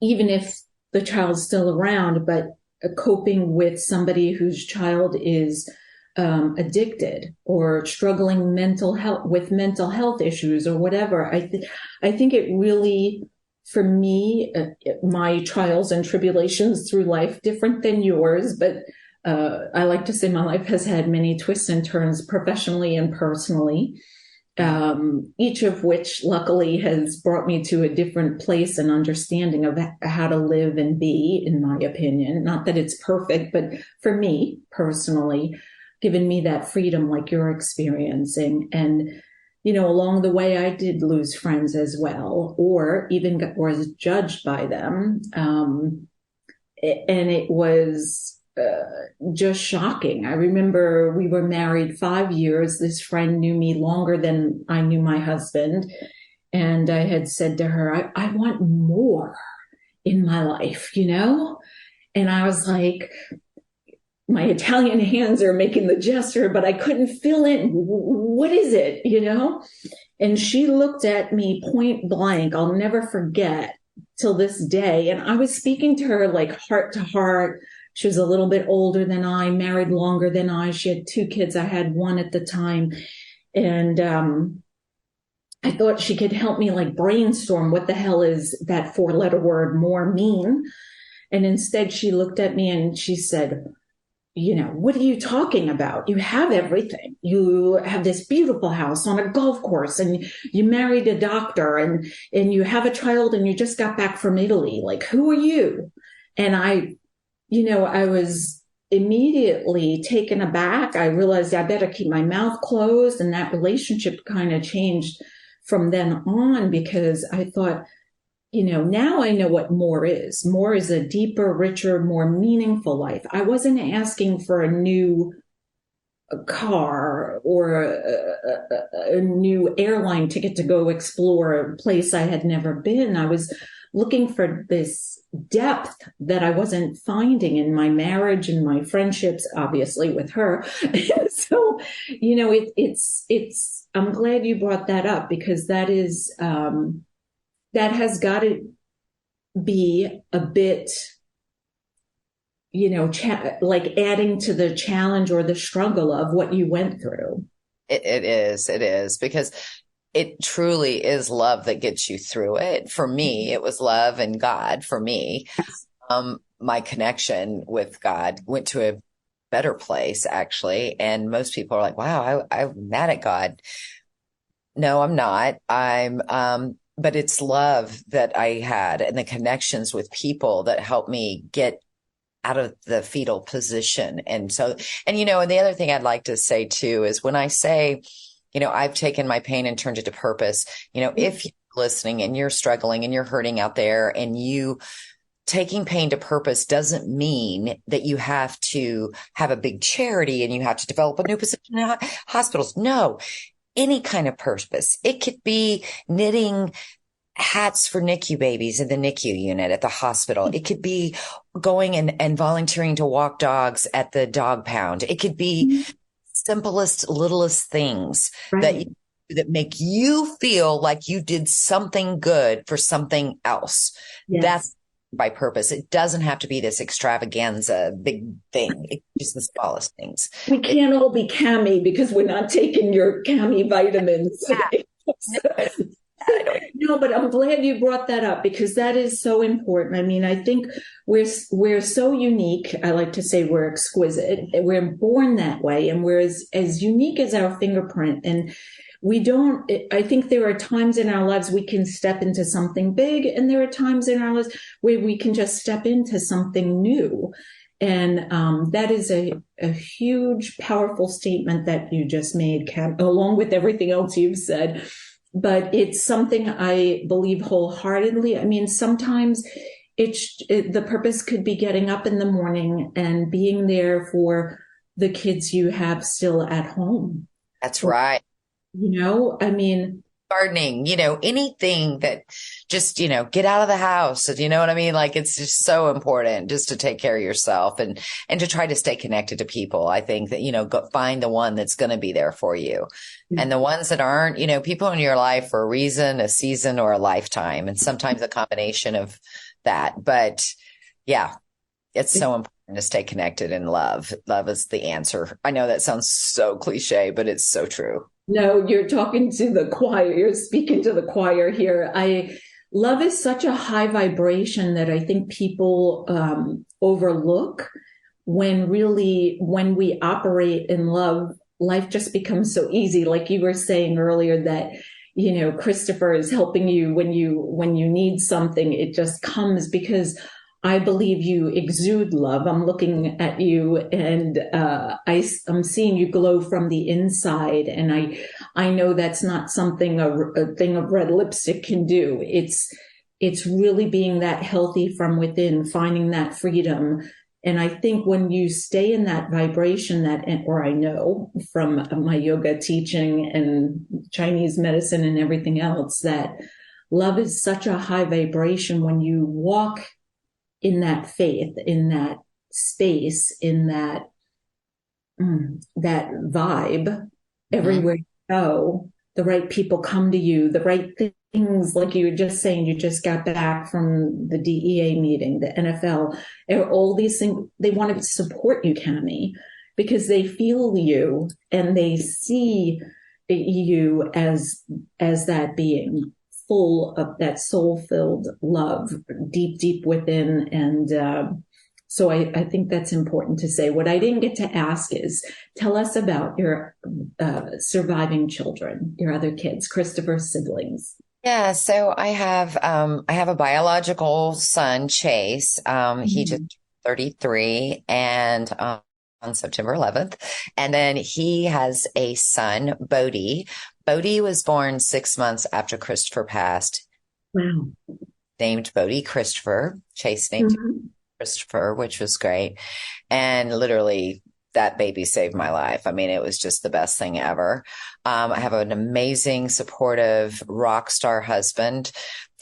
if the child's still around, but coping with somebody whose child is addicted or struggling with mental health issues or whatever. I think it really, for me, my trials and tribulations through life, different than yours, but I like to say my life has had many twists and turns professionally and personally, each of which luckily has brought me to a different place and understanding of how to live and be, in my opinion. Not that it's perfect, but for me personally, given me that freedom like you're experiencing. And, along the way, I did lose friends as well, or even was judged by them. And it was just shocking. I remember we were married 5 years. This friend knew me longer than I knew my husband. And I had said to her, I want more in my life, And I was like, my Italian hands are making the gesture, but I couldn't fill in. What is it, And she looked at me point blank. I'll never forget till this day. And I was speaking to her like heart to heart. She was a little bit older than I, married longer than I. She had 2 kids. I had 1 at the time. And I thought she could help me like brainstorm what the hell is that 4-letter word more mean. And instead she looked at me and she said, what are you talking about? You have everything. You have this beautiful house on a golf course and you married a doctor and you have a child and you just got back from Italy. Like, who are you? And I was immediately taken aback. I realized I better keep my mouth closed. And that relationship kind of changed from then on because I thought, now I know what more is. More is a deeper, richer, more meaningful life. I wasn't asking for a new car or a new airline ticket to go explore a place I had never been. I was looking for this depth that I wasn't finding in my marriage and my friendships, obviously with her. So, I'm glad you brought that up because that is, that has got to be a bit, like adding to the challenge or the struggle of what you went through. It is because it truly is love that gets you through it. For me, it was love and God. For me, my connection with God went to a better place, actually. And most people are like, wow, I'm mad at God. No, I'm not. But it's love that I had and the connections with people that helped me get out of the fetal position. And so, and the other thing I'd like to say too is when I say, I've taken my pain and turned it to purpose, if you're listening and you're struggling and you're hurting out there and you taking pain to purpose doesn't mean that you have to have a big charity and you have to develop a new position in hospitals. No. Any kind of purpose. It could be knitting hats for NICU babies in the NICU unit at the hospital. It could be going and volunteering to walk dogs at the dog pound. It could be simplest, littlest things that make you feel like you did something good for something else. Yes. That's by purpose. It doesn't have to be this extravaganza big thing. It's just the smallest things. We can't all be Cammie because we're not taking your Cammie vitamins. No, but I'm glad you brought that up because that is so important. I mean, I think we're so unique. I like to say we're exquisite. We're born that way, and we're as unique as our fingerprint. And I think there are times in our lives we can step into something big, and there are times in our lives where we can just step into something new. And that is a huge, powerful statement that you just made, Cam, along with everything else you've said. But it's something I believe wholeheartedly. I mean, sometimes the purpose could be getting up in the morning and being there for the kids you have still at home. That's right. I mean, gardening, anything that just, get out of the house. You know what I mean? Like, it's just so important just to take care of yourself and to try to stay connected to people. I think that, go find the one that's going to be there for you. Mm-hmm. And the ones that aren't, people in your life for a reason, a season, or a lifetime. And sometimes a combination of that. But yeah, it's so important to stay connected and love. Love is the answer. I know that sounds so cliche, but it's so true. No, you're talking to the choir. You're speaking to the choir here. Love is such a high vibration that I think people overlook when really, when we operate in love, life just becomes so easy. Like you were saying earlier that, Christopher is helping you when you need something. It just comes because I believe you exude love. I'm looking at you, and I'm seeing you glow from the inside. And I know that's not something a thing of red lipstick can do. It's really being that healthy from within, finding that freedom. And I think when you stay in that vibration, or I know from my yoga teaching and Chinese medicine and everything else, that love is such a high vibration when you walk in that faith, in that space, in that vibe. Everywhere you go, the right people come to you, the right things, like you were just saying, you just got back from the DEA meeting, the NFL, all these things, they want to support you, Cammie, because they feel you and they see you as that being full of that soul-filled love deep, deep within. And so I think that's important to say. What I didn't get to ask is, tell us about your surviving children, your other kids, Christopher's siblings. Yeah, so I have a biological son, Chase. He just Mhm. 33 and on September 11th. And then he has a son, Bodie. Bodie was born 6 months after Christopher passed, Wow. named Bodie Christopher. Chase named him Mhm. Christopher, which was great. And literally, that baby saved my life. I mean, it was just the best thing ever. I have an amazing, supportive rock star husband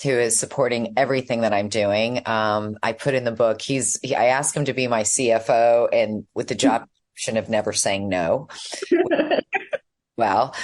who is supporting everything that I'm doing. I put in the book, I asked him to be my CFO, and with the job description of never saying no. Well,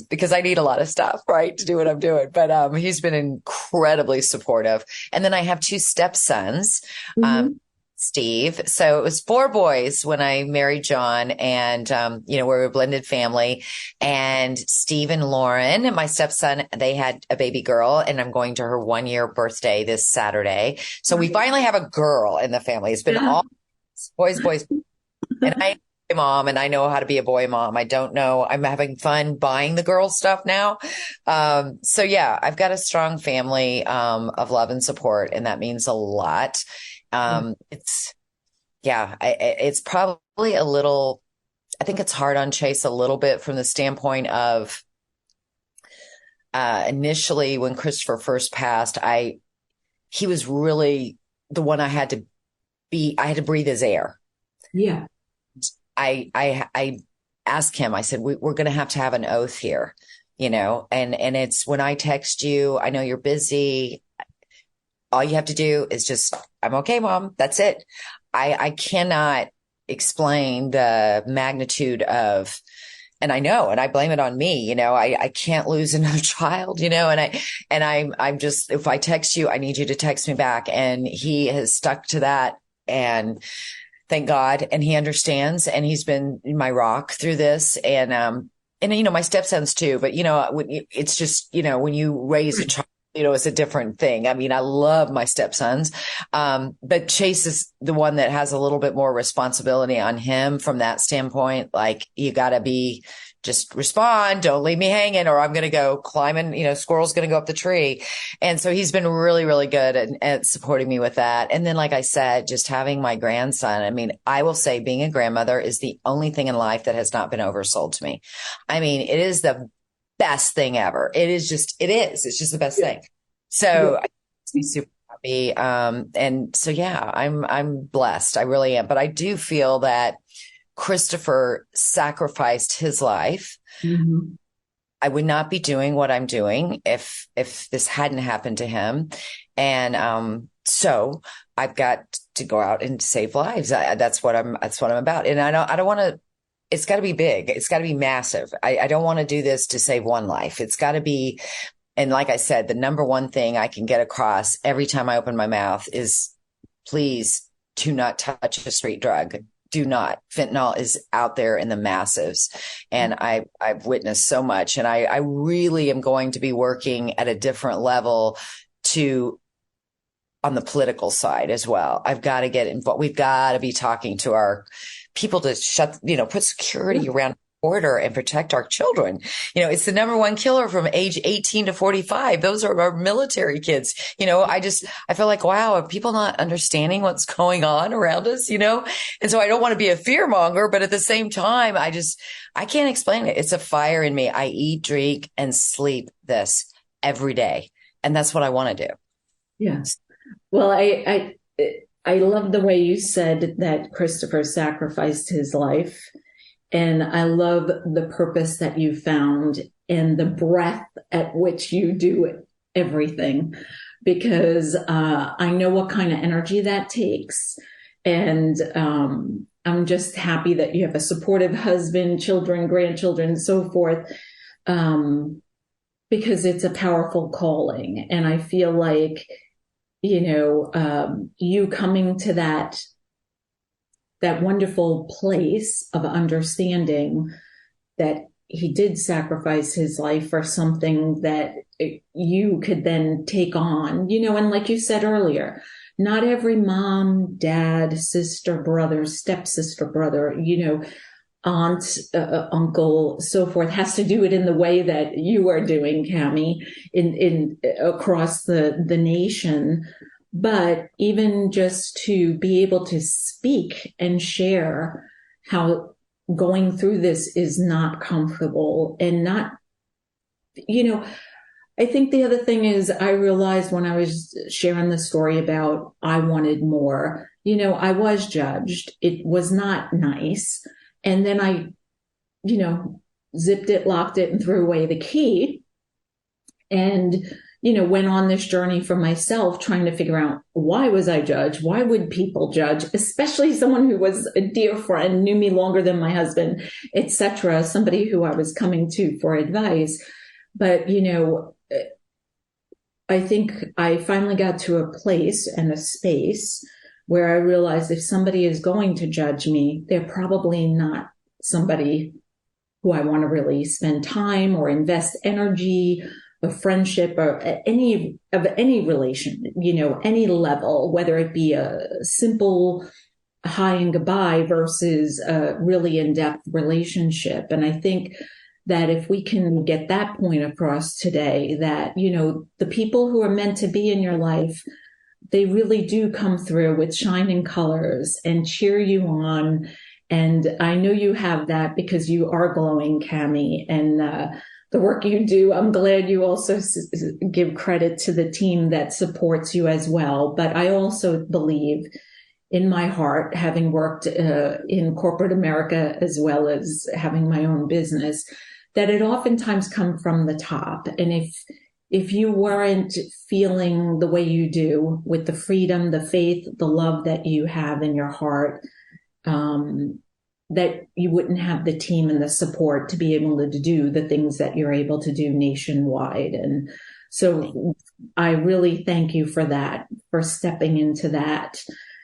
because I need a lot of stuff, right, to do what I'm doing. But he's been incredibly supportive. And then I have two stepsons, Mhm. Steve. So it was four boys when I married John, and we're a blended family. And Steve and Lauren, my stepson, they had a baby girl, and I'm going to her 1 year birthday this Saturday. So we finally have a girl in the family. It's been Yeah. all boys, boys. And I am a mom, and I know how to be a boy mom. I don't know. I'm having fun buying the girl stuff now. So yeah, I've got a strong family of love and support, and that means a lot. It's yeah, it's probably a little. I think it's hard on Chase a little bit from the standpoint of initially when Christopher first passed, he was really the one I had to be. I had to breathe his air. Yeah. I asked him, I said, we're going to have an oath here, and it's when I text you, I know you're busy. All you have to do is just, I'm okay, mom. That's it. I cannot explain the magnitude of, and I know, and I blame it on me, I can't lose another child, I'm just, if I text you, I need you to text me back. And he has stuck to that. And thank God. And he understands, and he's been my rock through this. And my stepsons too, but it's just, when you raise a child, it's a different thing. I mean, I love my stepsons. But Chase is the one that has a little bit more responsibility on him from that standpoint. Like, you gotta just respond. Don't leave me hanging, or I'm going to go climbing, squirrel's going to go up the tree. And so he's been really, really good at supporting me with that. And then, like I said, just having my grandson. I mean, I will say being a grandmother is the only thing in life that has not been oversold to me. I mean, it is the best thing ever. It's just the best Yeah. thing. So Yeah. I be super happy. And so, yeah, I'm blessed. I really am. But I do feel that Christopher sacrificed his life. Mhm. I would not be doing what I'm doing if this hadn't happened to him. And so I've got to go out and save lives. That's what I'm about. And I don't want to. It's got to be big. It's got to be massive. I don't want to do this to save one life. It's got to be. And like I said, the number one thing I can get across every time I open my mouth is, please do not touch a street drug. Do not. Fentanyl is out there in the massives. And I've witnessed so much. And I really am going to be working at a different level to on the political side as well. I've got to get involved. We've got to be talking to our people to put security around border and protect our children. It's the number one killer from age 18 to 45. Those are our military kids. I feel like, wow, are people not understanding what's going on around us, And so I don't want to be a fear monger, but at the same time, I can't explain it. It's a fire in me. I eat, drink, and sleep this every day. And that's what I want to do. Yes. Well, I love the way you said that Christopher sacrificed his life. And I love the purpose that you found and the breadth at which you do everything, because I know what kind of energy that takes. And I'm just happy that you have a supportive husband, children, grandchildren, and so forth, because it's a powerful calling. And I feel like, you coming to that wonderful place of understanding that he did sacrifice his life for something that you could then take on, and like you said earlier, not every mom, dad, sister, brother, stepsister, brother, aunt, uncle, so forth, has to do it in the way that you are doing, Cammie, in across the nation. But even just to be able to speak and share how going through this is not comfortable and not, I think the other thing is I realized when I was sharing the story about I wanted more, I was judged. It was not nice. And then I, zipped it, locked it, and threw away the key. And went on this journey for myself, trying to figure out, why was I judged? Why would people judge? Especially someone who was a dear friend, knew me longer than my husband, etc. Somebody who I was coming to for advice. But, I think I finally got to a place and a space where I realized if somebody is going to judge me, they're probably not somebody who I want to really spend time or invest energy, a friendship, or any relation, any level, whether it be a simple hi and goodbye versus a really in-depth relationship. And I think that if we can get that point across today, that, the people who are meant to be in your life, they really do come through with shining colors and cheer you on. And I know you have that because you are glowing, Cammie, and the work you do. I'm glad you also give credit to the team that supports you as well. But I also believe in my heart, having worked in corporate America as well as having my own business, that it oftentimes comes from the top. And if you weren't feeling the way you do with the freedom, the faith, the love that you have in your heart, that you wouldn't have the team and the support to be able to do the things that you're able to do nationwide. And so I really thank you for that, for stepping into that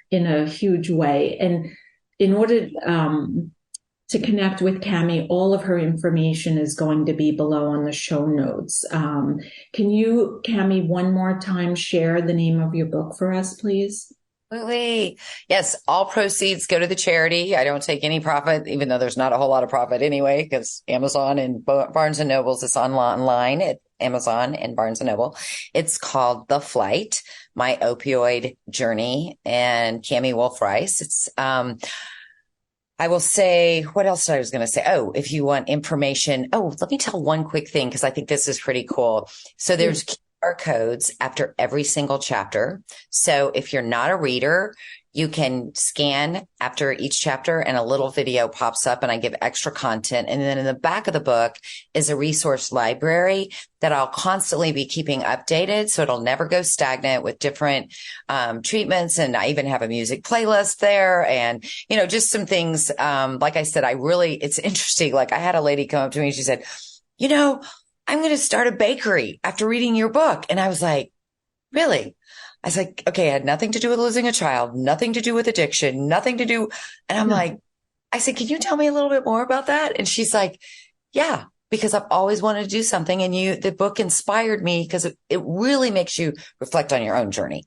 in a huge way. And in order to connect with Cammie, all of her information is going to be below on the show notes. Can you, Cammie, one more time share the name of your book for us, please? Absolutely. Yes. All proceeds go to the charity. I don't take any profit, even though there's not a whole lot of profit anyway, because Amazon and Barnes and Nobles is online at Amazon and Barnes and Noble. It's called The Flight, My Opioid Journey, and Cammie Wolf-Rice. It's, I will say, what else I was going to say? Oh, if you want information. Oh, let me tell one quick thing, because I think this is pretty cool. So there's QR codes after every single chapter. So if you're not a reader, you can scan after each chapter and a little video pops up and I give extra content. And then in the back of the book is a resource library that I'll constantly be keeping updated. So it'll never go stagnant with different treatments. And I even have a music playlist there and, just some things. Like I said, it's interesting. Like I had a lady come up to me and she said, I'm going to start a bakery after reading your book. And I was like, really? I was like, okay, it had nothing to do with losing a child, nothing to do with addiction, nothing to do. And I'm like, I said, can you tell me a little bit more about that? And she's like, yeah, because I've always wanted to do something. And the book inspired me because it really makes you reflect on your own journey.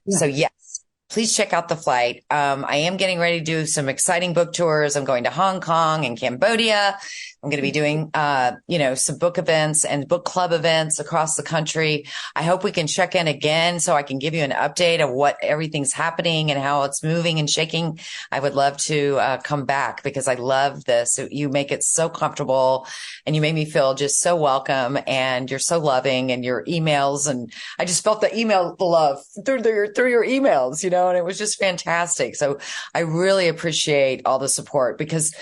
So Yes. yes, please check out the flight. I am getting ready to do some exciting book tours. I'm going to Hong Kong and Cambodia. I'm going to be doing, some book events and book club events across the country. I hope we can check in again so I can give you an update of what everything's happening and how it's moving and shaking. I would love to come back because I love this. You make it so comfortable and you make me feel just so welcome and you're so loving and your emails. And I just felt the love through your emails, and it was just fantastic. So I really appreciate all the support because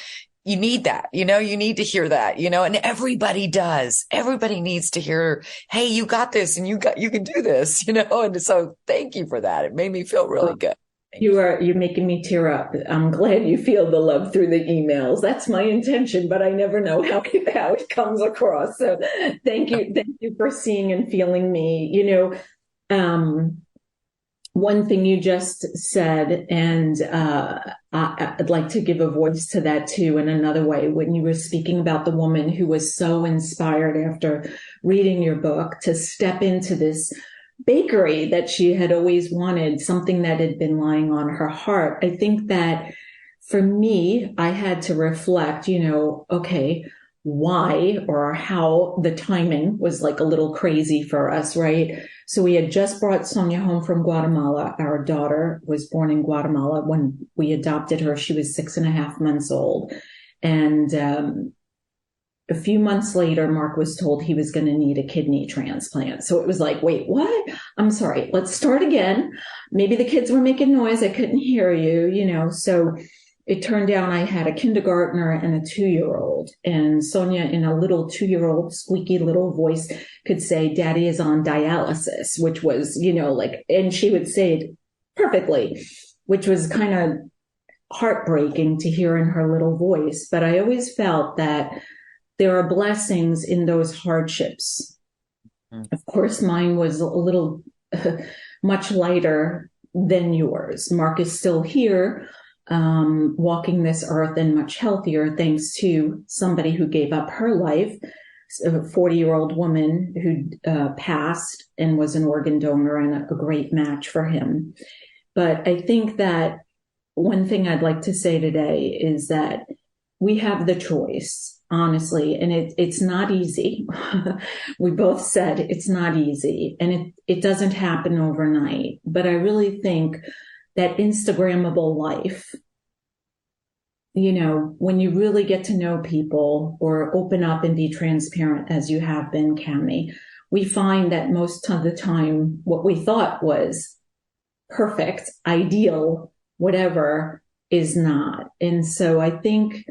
you need that, you need to hear that, and everybody does. Everybody needs to hear, hey, you got this and you can do this, and so thank you for that. It made me feel really good. You're making me tear up. I'm glad you feel the love through the emails. That's my intention, but I never know how it comes across. So thank you for seeing and feeling me. One thing you just said, and I'd like to give a voice to that too in another way. When you were speaking about the woman who was so inspired after reading your book to step into this bakery that she had always wanted, something that had been lying on her heart. I think that for me, I had to reflect, okay, why or how the timing was like a little crazy for us, right? So we had just brought Sonia home from Guatemala. Our daughter was born in Guatemala. When we adopted her, she was 6.5 months old. And a few months later, Mark was told he was going to need a kidney transplant. So it was like, wait, what? I'm sorry, let's start again. Maybe the kids were making noise. I couldn't hear you, So it turned out I had a kindergartner and a 2-year-old. And Sonia, in a little 2-year-old squeaky little voice, could say, Daddy is on dialysis, which was, and she would say it perfectly, which was kind of heartbreaking to hear in her little voice. But I always felt that there are blessings in those hardships. Of course, mine was a little much lighter than yours. Mark is still here, walking this earth and much healthier thanks to somebody who gave up her life, a 40-year-old woman who passed and was an organ donor and a great match for him. But I think that one thing I'd like to say today is that we have the choice, honestly, and it's not easy. We both said it's not easy, and it doesn't happen overnight. But I really think that Instagrammable life, when you really get to know people or open up and be transparent as you have been, Cammie, we find that most of the time what we thought was perfect, ideal, whatever, is not. And so I think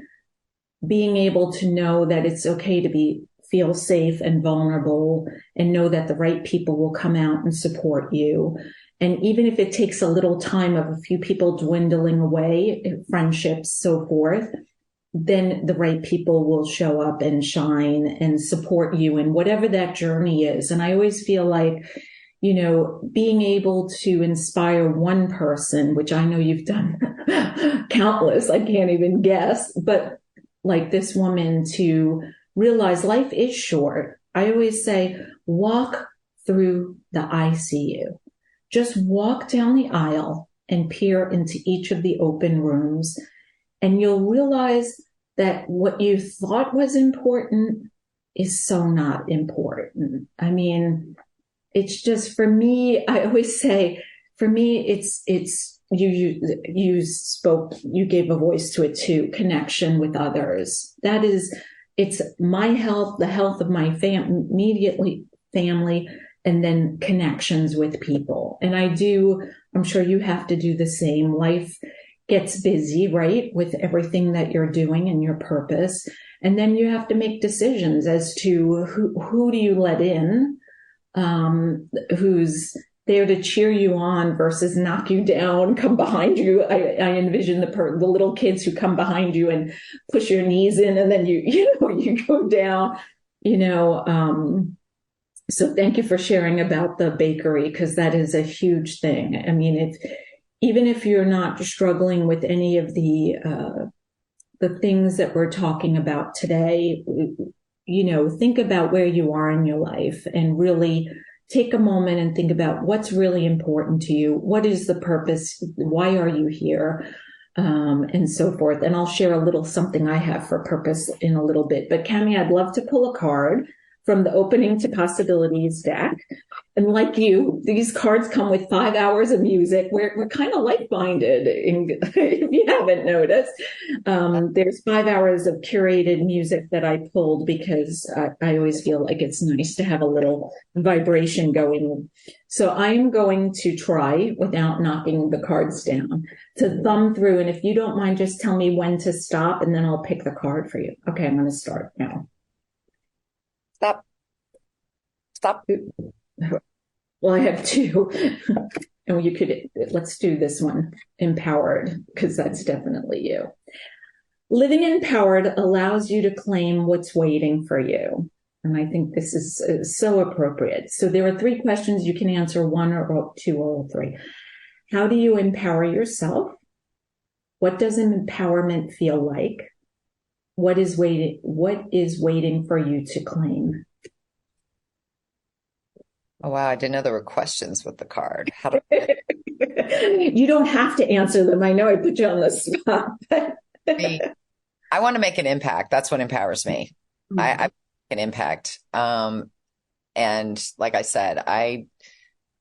being able to know that it's okay to feel safe and vulnerable and know that the right people will come out and support you. And even if it takes a little time of a few people dwindling away, friendships, so forth, then the right people will show up and shine and support you in whatever that journey is. And I always feel like, being able to inspire one person, which I know you've done countless, I can't even guess, but like this woman to realize life is short. I always say, walk through the ICU. Just walk down the aisle and peer into each of the open rooms, and you'll realize that what you thought was important is so not important. I mean, it's just, for me, I always say, for me, it's you gave a voice to it too, connection with others. It's my health, the health of my immediately family, and then connections with people. And I'm sure you have to do the same. Life gets busy, right, with everything that you're doing and your purpose. And then you have to make decisions as to who do you let in, who's there to cheer you on versus knock you down, come behind you. I envision the little kids who come behind you and push your knees in, and then you go down. So thank you for sharing about the bakery, because that is a huge thing. I mean, even if you're not struggling with any of the things that we're talking about today, think about where you are in your life and really take a moment and think about what's really important to you. What is the purpose? Why are you here? And so forth. And I'll share a little something I have for purpose in a little bit. But Cammie, I'd love to pull a card from the Opening to Possibilities deck. And like you, these cards come with 5 hours of music. We're kind of like-minded, if you haven't noticed. There's 5 hours of curated music that I pulled because I always feel like it's nice to have a little vibration going. So I am going to try, without knocking the cards down, to thumb through. And if you don't mind, just tell me when to stop, and then I'll pick the card for you. Okay, I'm going to start now. Stop. Well, I have two. And let's do this one, empowered, because that's definitely you. Living empowered allows you to claim what's waiting for you. And I think this is so appropriate. So there are 3 questions. You can answer 1 or 2 or all 3. How do you empower yourself? What does empowerment feel like? What is waiting for you to claim? Oh, wow. I didn't know there were questions with the card. You don't have to answer them. I know I put you on the spot. I want to make an impact. That's what empowers me. Mm-hmm. I make an impact. And like I said, I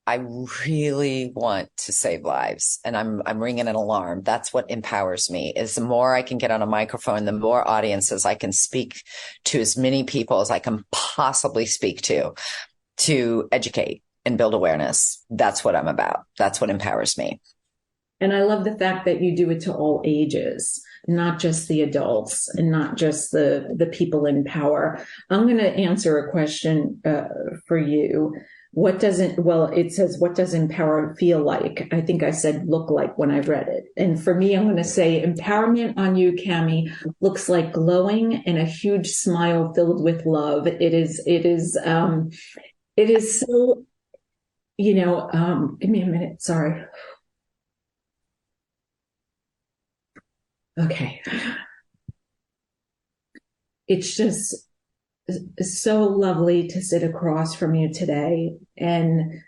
really want to save lives, and I'm ringing an alarm. That's what empowers me, is the more I can get on a microphone, the more audiences I can speak to, as many people as I can possibly speak to educate and build awareness. That's what I'm about. That's what empowers me. And I love the fact that you do it to all ages, not just the adults and not just the people in power. I'm going to answer a question for you. It says, what does empower feel like? I think I said look like when I read it. And for me, I'm going to say empowerment on you, Cammie, looks like glowing and a huge smile filled with love. It is so, give me a minute. Sorry. Okay. It's just so lovely to sit across from you today and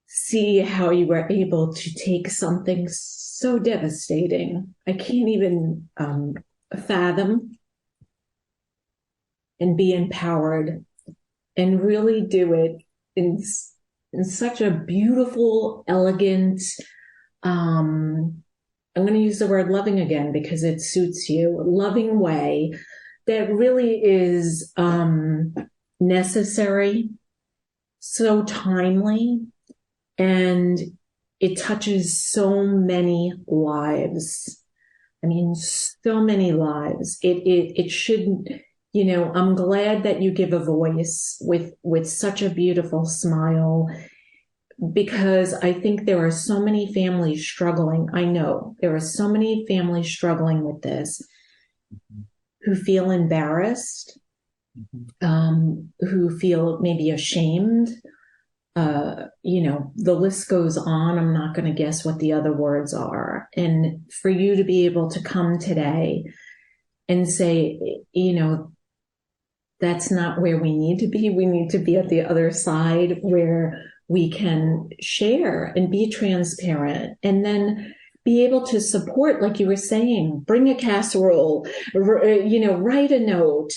see how you were able to take something so devastating. I can't even fathom, and be empowered and really do it in such a beautiful, elegant, I'm going to use the word loving again because it suits you, loving way that really is necessary, so timely, and it touches so many lives. I mean, so many lives. It shouldn't, I'm glad that you give a voice with such a beautiful smile, because I think there are so many families struggling. I know there are so many families struggling with this, who feel embarrassed, who feel maybe ashamed. The list goes on. I'm not going to guess what the other words are. And for you to be able to come today and say, that's not where we need to be. We need to be at the other side where we can share and be transparent, and then be able to support, like you were saying, bring a casserole, write a note,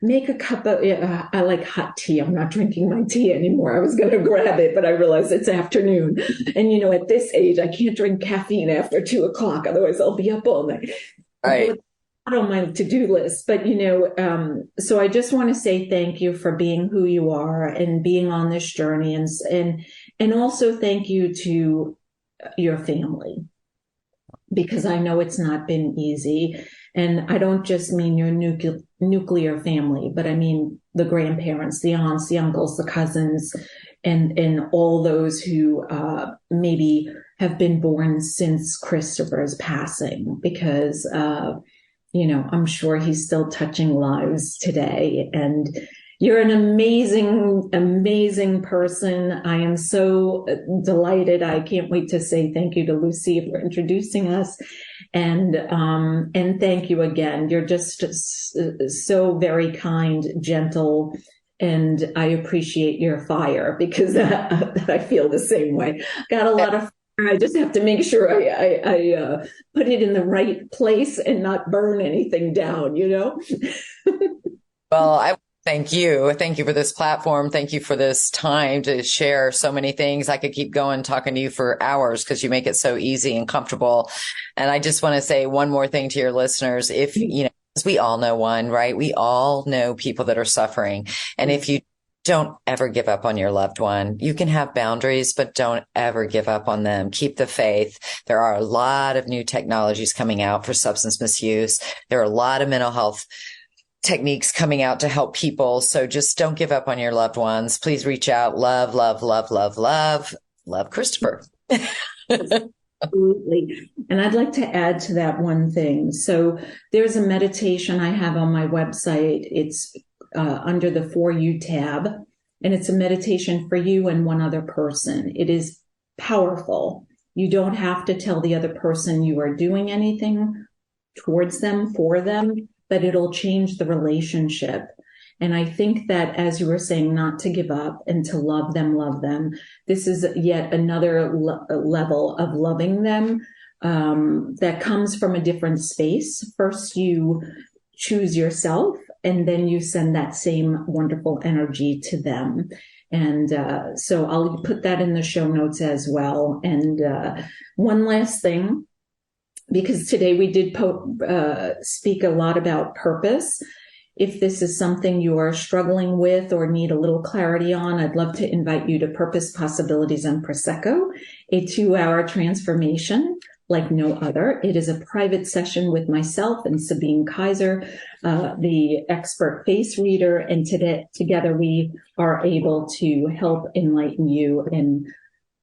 make a cup of, I like hot tea. I'm not drinking my tea anymore. I was going to grab it, but I realized it's afternoon. And, at this age, I can't drink caffeine after 2:00. Otherwise I'll be up all night. Right. Not on my to-do list, but, so I just want to say thank you for being who you are and being on this journey. And also thank you to your family, because I know it's not been easy. And I don't just mean your nuclear family, but I mean the grandparents, the aunts, the uncles, the cousins, and all those who maybe have been born since Christopher's passing, because, I'm sure he's still touching lives today. And you're an amazing, amazing person. I am so delighted. I can't wait to say thank you to Lucy for introducing us. And thank you again. You're just so very kind, gentle, And I appreciate your fire because I feel the same way. Got a lot of fire. I just have to make sure I put it in the right place and not burn anything down, you know? Well, I thank you. Thank you for this platform. Thank you for this time to share so many things. I could keep going talking to you for hours because you make it so easy and comfortable. And I just want to say one more thing to your listeners. If, you know, we all know one, right? We all know people that are suffering. And if you don't ever give up on your loved one, you can have boundaries, but don't ever give up on them. Keep the faith. There are a lot of new technologies coming out for substance misuse. There are a lot of mental health techniques coming out to help people. So just don't give up on your loved ones. Please reach out. Love, love, love, love, love. Love, Christopher. Absolutely. And I'd like to add to that one thing. So there's a meditation I have on my website. It's under the For You tab, and it's a meditation for you and one other person. It is powerful. You don't have to tell the other person you are doing anything towards them, for them, but it'll change the relationship. And I think that, as you were saying, not to give up and to love them. This is yet another level of loving them that comes from a different space. First, you choose yourself, and then you send that same wonderful energy to them. And so I'll put that in the show notes as well. And one last thing, because today we did speak a lot about purpose. If this is something you are struggling with or need a little clarity on, I'd love to invite you to Purpose, Possibilities, and Prosecco, a 2-hour transformation like no other. It is a private session with myself and Sabine Kaiser, the expert face reader, and together we are able to help enlighten you and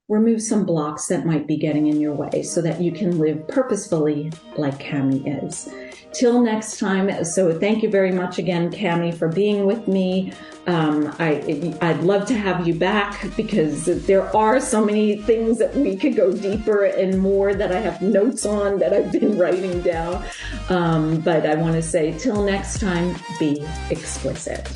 remove some blocks that might be getting in your way so that you can live purposefully like Cammie is. Till next time. So thank you very much again, Cammie, for being with me. I'd love to have you back because there are so many things that we could go deeper and more that I have notes on that I've been writing down. But I want to say till next time, be exquisite.